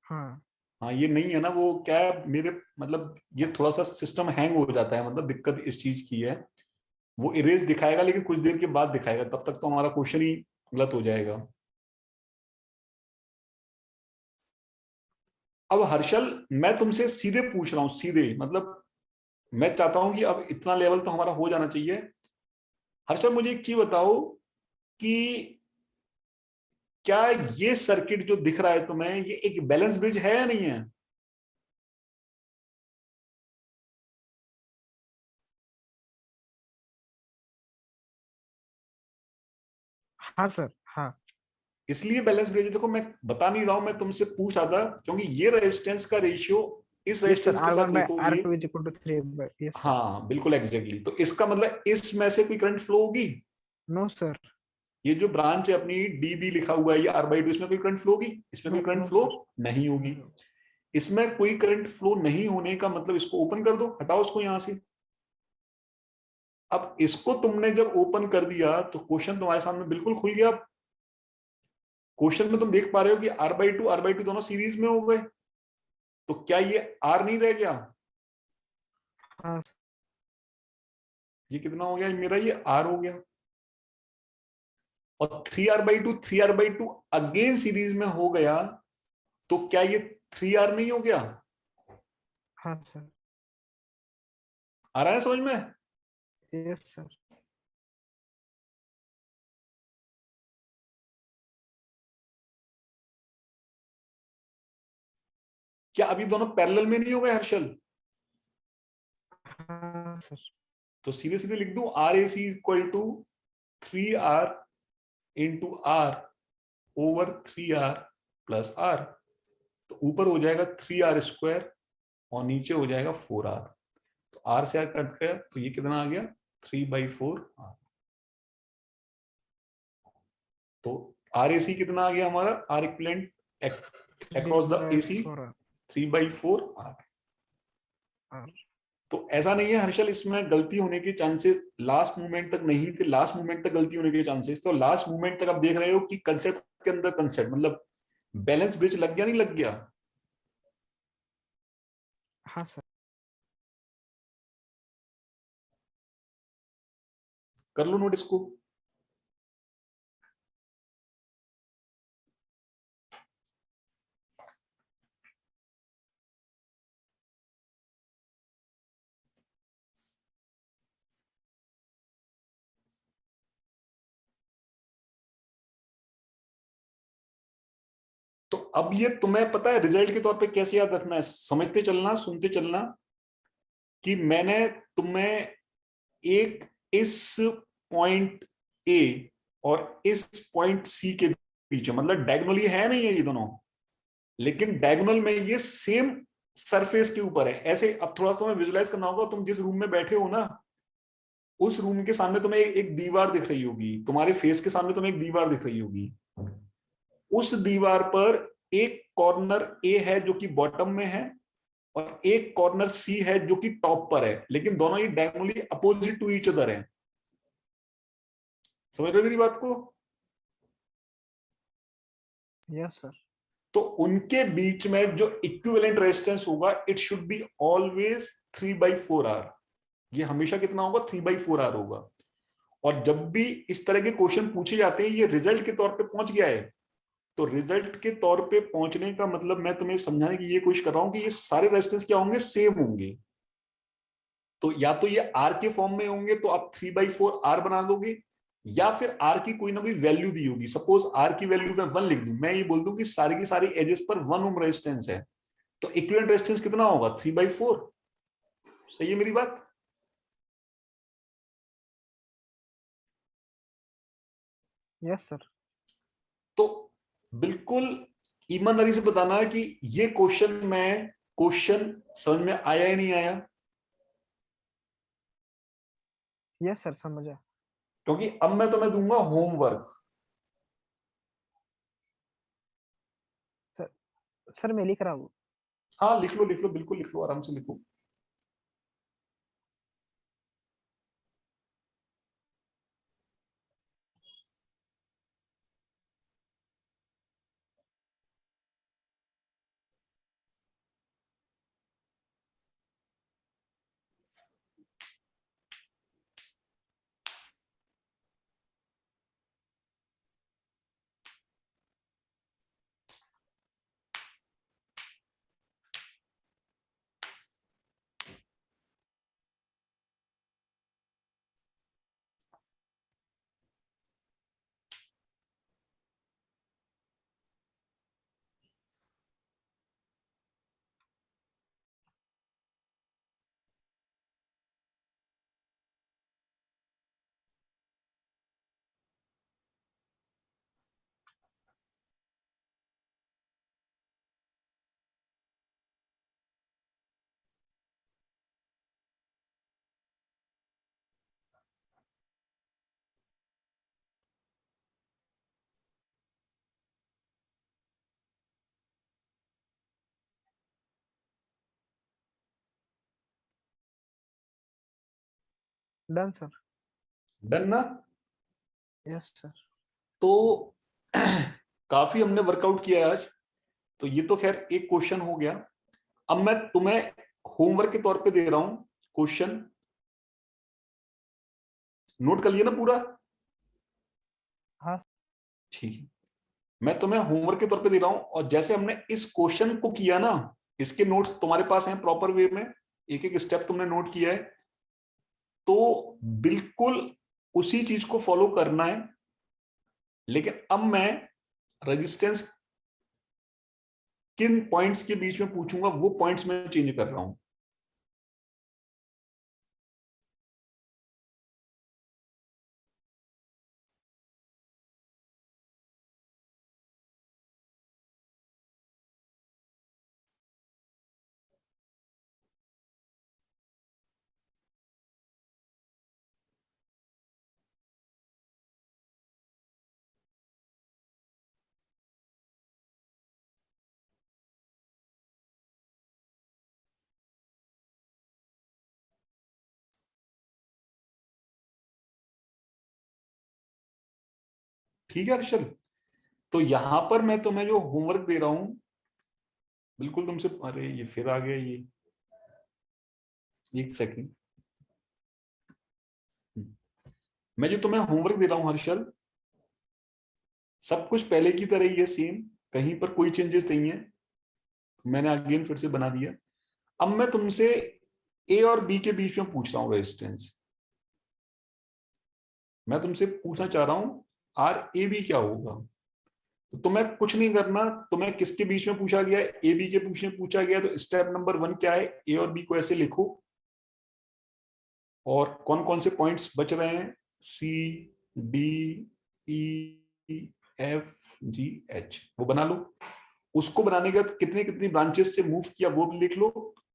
हाँ हाँ, ये नहीं है ना, वो क्या है मेरे, मतलब ये थोड़ा सा सिस्टम हैंग हो जाता है, मतलब दिक्कत इस चीज की है। वो इरेज दिखाएगा लेकिन कुछ देर के बाद दिखाएगा, तब तक तो हमारा क्वेश्चन ही गलत हो जाएगा। अब हर्षल, मैं तुमसे सीधे पूछ रहा हूं, सीधे मतलब मैं चाहता हूं कि अब इतना लेवल तो हमारा हो जाना चाहिए। हर्षल मुझे एक चीज बताओ कि क्या ये सर्किट जो दिख रहा है तुम्हें, ये एक बैलेंस ब्रिज है या नहीं है? हाँ सर। हाँ इसलिए बैलेंस ब्रिज, देखो मैं बता नहीं रहा हूं, मैं तुमसे पूछ रहा था क्योंकि ये रेजिस्टेंस का रेशियो इस यस सर। रेजिस्टेंस के साथ लिखोगे। R1/R2 is equal to 3 yes sir. हाँ बिल्कुल एग्जैक्टली, तो इसका मतलब इसमें से कोई करंट फ्लो होगी? No sir. ये जो ब्रांच है अपनी डीबी लिखा हुआ है, ये r/2, इसमें कोई करंट फ्लो होगी? इसमें नो कोई करंट नो फ्लो सर। नहीं होगी। इसमें कोई करंट फ्लो नहीं होने का मतलब इसको ओपन कर दो, हटाओ इसको यहां से। अब इसको तुमने जब ओपन कर दिया तो क्वेश्चन तुम्हारे सामने बिल्कुल खुल गया। क्वेश्चन में तुम देख पा रहे हो कि r/2 दोनों सीरीज में हो गए, तो क्या ये r नहीं रह गया? हाँ ये कितना हो गया मेरा, ये r हो गया। और 3r/2 अगेन सीरीज में हो गया, तो क्या ये 3r नहीं हो गया? हाँ सर। आ रहा है समझ में? Yes sir. क्या अभी दोनों पैरेलल में नहीं हो गए हर्षल? हाँ सर। तो सीधे सीधे लिख दूं R A C equal to 3R into R over 3R plus R. तो ऊपर हो जाएगा 3R² और नीचे हो जाएगा 4R। तो आर से आर कट गया तो ये कितना आ गया 3/4R। तो आर ए सी कितना आ गया हमारा, R equivalent across the A C 3/4R। तो ऐसा नहीं है हर्षल इसमें गलती होने के चांसेस लास्ट मूवमेंट तक नहीं थे, लास्ट मूवमेंट तक गलती होने के चांसेस। तो लास्ट मूवमेंट तक आप देख रहे हो कि कंसेप्ट के अंदर कंसेप्ट मतलब बैलेंस ब्रिज लग गया नहीं लग गया। हाँ सर। कर लो नोट इसको। तो अब ये तुम्हें पता है रिजल्ट के तौर पे कैसे याद रखना है, समझते चलना सुनते चलना कि मैंने तुम्हें एक इस पॉइंट ए और इस पॉइंट सी के बीच में, मतलब डायगोनली है नहीं है ये दोनों, लेकिन डायगोनल में ये सेम सरफेस के ऊपर है। ऐसे अब थोड़ा सा तुम्हें विजुलाइज करना होगा, तुम जिस रूम में बैठे हो ना उस रूम के सामने तुम्हें एक दीवार दिख रही होगी, तुम्हारे फेस के सामने तुम्हें एक दीवार दिख रही होगी। उस दीवार पर एक कॉर्नर ए है जो कि बॉटम में है और एक कॉर्नर सी है जो कि टॉप पर है, लेकिन दोनों ही diagonally opposite to each other है। समझ रहे हो मेरी बात को? Yes sir. तो उनके बीच में जो इक्विवेलेंट रेजिस्टेंस होगा it should be always 3/4R। ये हमेशा कितना होगा 3/4R होगा। और जब भी इस तरह के क्वेश्चन पूछे जाते हैं ये रिजल्ट के तौर पे पहुंच गया है, तो रिजल्ट के तौर पे पहुंचने का मतलब मैं तुम्हें समझाने की ये कोशिश कर रहा हूं कि ये सारे रेजिस्टेंस क्या होंगे, सेम होंगे। तो या तो ये आर के फॉर्म में होंगे तो आप 3/4R बना दोगे, या फिर आर की कोई ना कोई वैल्यू दी होगी। सपोज आर की वैल्यू मैं 1 लिख दूं, मैं ये बोल दूं कि सारी की सारी एजेस पर 1 ओम रेजिस्टेंस है, तो इक्विवेलेंट रेजिस्टेंस कितना होगा 3/4। सही है मेरी बात? Yes sir. तो बिल्कुल ईमानदारी से बताना है कि ये क्वेश्चन समझ में आया ही नहीं आया। यस सर समझा। क्योंकि अब मैं तुम्हें दूंगा होमवर्क। सर सर मैं लिख रहा हूँ। हाँ लिख लो लिख लो, बिल्कुल लिख लो, आराम से लिखो। Done sir. डन ना? Yes sir. तो काफी हमने वर्कआउट किया आज। तो ये तो खैर एक क्वेश्चन हो गया। अब मैं तुम्हें होमवर्क के तौर पे दे रहा हूं क्वेश्चन। नोट कर लिया ना पूरा? हाँ। ठीक है, मैं तुम्हें होमवर्क के तौर पे दे रहा हूं और जैसे हमने इस क्वेश्चन को किया ना, इसके नोट्स तुम्हारे पास हैं प्रॉपर वे में, एक एक स्टेप तुमने नोट किया है, तो बिल्कुल उसी चीज को फॉलो करना है। लेकिन अब मैं रेजिस्टेंस किन पॉइंट्स के बीच में पूछूंगा वो पॉइंट्स में चेंज कर रहा हूं। ठीक है हर्षल। तो यहां पर मैं तुम्हें जो होमवर्क दे रहा हूं, बिल्कुल तुमसे, अरे ये फिर आ गया ये, एक सेकंड। मैं जो तुम्हें होमवर्क दे रहा हूं हर्षल, सब कुछ पहले की तरह ही है, सेम, कहीं पर कोई चेंजेस नहीं है। मैंने अगेन फिर से बना दिया। अब मैं तुमसे ए और बी के बीच में पूछ रहा हूँ रेजिस्टेंस। मैं तुमसे पूछना चाह रहा हूं आर ए बी क्या होगा। तो तुम्हें कुछ नहीं करना, तुम्हें किसके बीच में पूछा गया है, ए बी के बीच में पूछा गया है, तो स्टेप नंबर 1 क्या है, ए और बी को ऐसे लिखो, और कौन कौन से पॉइंट्स बच रहे हैं, C D E F G H, वो बना लो। उसको बनाने के बाद कितनी कितनी ब्रांचेस से मूव किया वो भी लिख लो।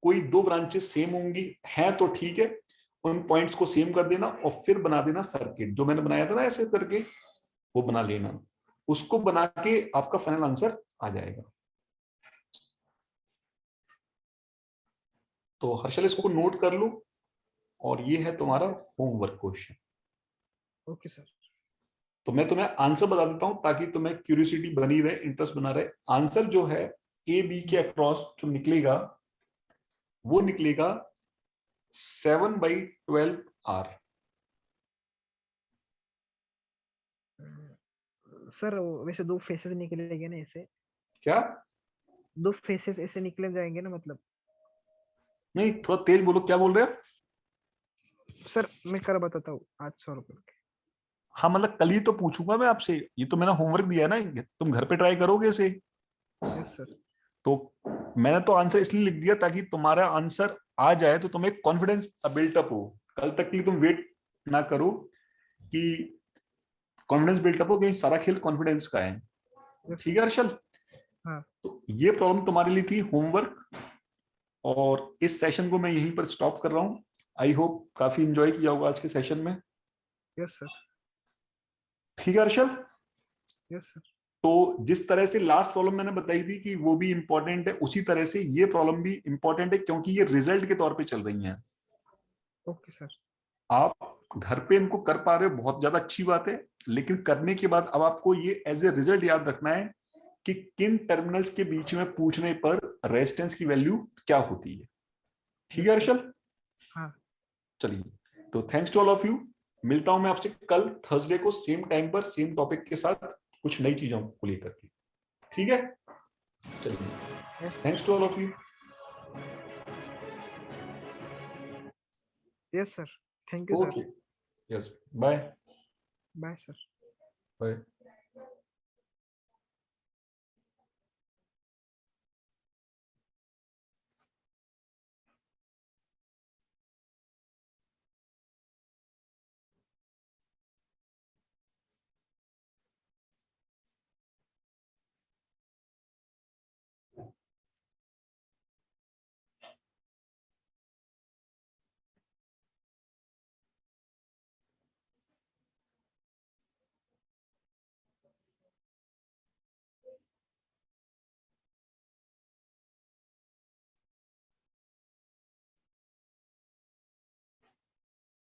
कोई 2 ब्रांचेस सेम होंगी हैं तो ठीक है, उन पॉइंट्स को सेम कर देना और फिर बना देना सर्किट, जो मैंने बनाया था ना ऐसे करके, वो बना लेना। उसको बना के आपका फाइनल आंसर आ जाएगा। तो हर्षल इसको नोट कर लो, और ये है तुम्हारा होमवर्क क्वेश्चन। Okay sir. तो मैं तुम्हें आंसर बता देता हूं ताकि तुम्हें क्यूरियोसिटी बनी रहे, इंटरेस्ट बना रहे। आंसर जो है ए बी के अक्रॉस जो निकलेगा, वो निकलेगा 7/12 आर। सर वैसे 2 फेसेस निकलेंगे ना ऐसे, क्या? 2 फेसेस ऐसे निकले जाएंगे ना मतलब। नहीं, थोड़ा तेज बोलो, क्या बोल रहे हो? सर मैं कर बताता हूँ आज सॉल्व करके। हाँ मतलब कल ही तो पूछूंगा मैं आपसे, ये तो मैंने होमवर्क दिया है ना, ये तुम घर पे ट्राई करोगे इसे। Yes sir. तो मैंने तो आंसर इसलिए लिख दिया ताकि तुम्हारा आंसर आ जाए तो तुम्हें कॉन्फिडेंस बिल्टअप हो, कल तक के लिए तुम वेट ना करो कि कॉन्फिडेंस बिल्टअप हो, क्योंकि सारा खेल कॉन्फिडेंस का है। यस ठीक सर। है हर्षल? हाँ। तो ये प्रॉब्लम तुम्हारे लिए थी, होमवर्क, और इस सेशन को मैं यहीं पर स्टॉप कर रहा हूं। आई होप काफी इंजॉय किया होगा आज के सेशन में। Yes sir. ठीक है हर्षल? Yes sir. तो जिस तरह से लास्ट प्रॉब्लम मैंने बताई थी कि वो भी इंपॉर्टेंट है, उसी तरह से ये प्रॉब्लम भी इंपॉर्टेंट है, क्योंकि ये रिजल्ट के तौर पे चल रही हैं। Okay sir. आप घर पे इनको कर पा रहे हो, बहुत ज्यादा अच्छी बात है, लेकिन करने के बाद अब आपको ये एज ए रिजल्ट याद रखना है कि किन टर्मिनल्स के बीच में पूछने पर रेजिस्टेंस की वैल्यू क्या होती है। ठीक है यस सर। हर्षल? हाँ। चलिए, तो thanks to all of you. मिलता हूं मैं आपसे कल थर्सडे को सेम टाइम पर सेम टॉपिक के साथ, कुछ नई चीजों को लेकर के। ठीक है? चलिए, yes thanks to all of you. Yes sir. Thank you sir. Okay, yes, bye. Bye sir. Bye.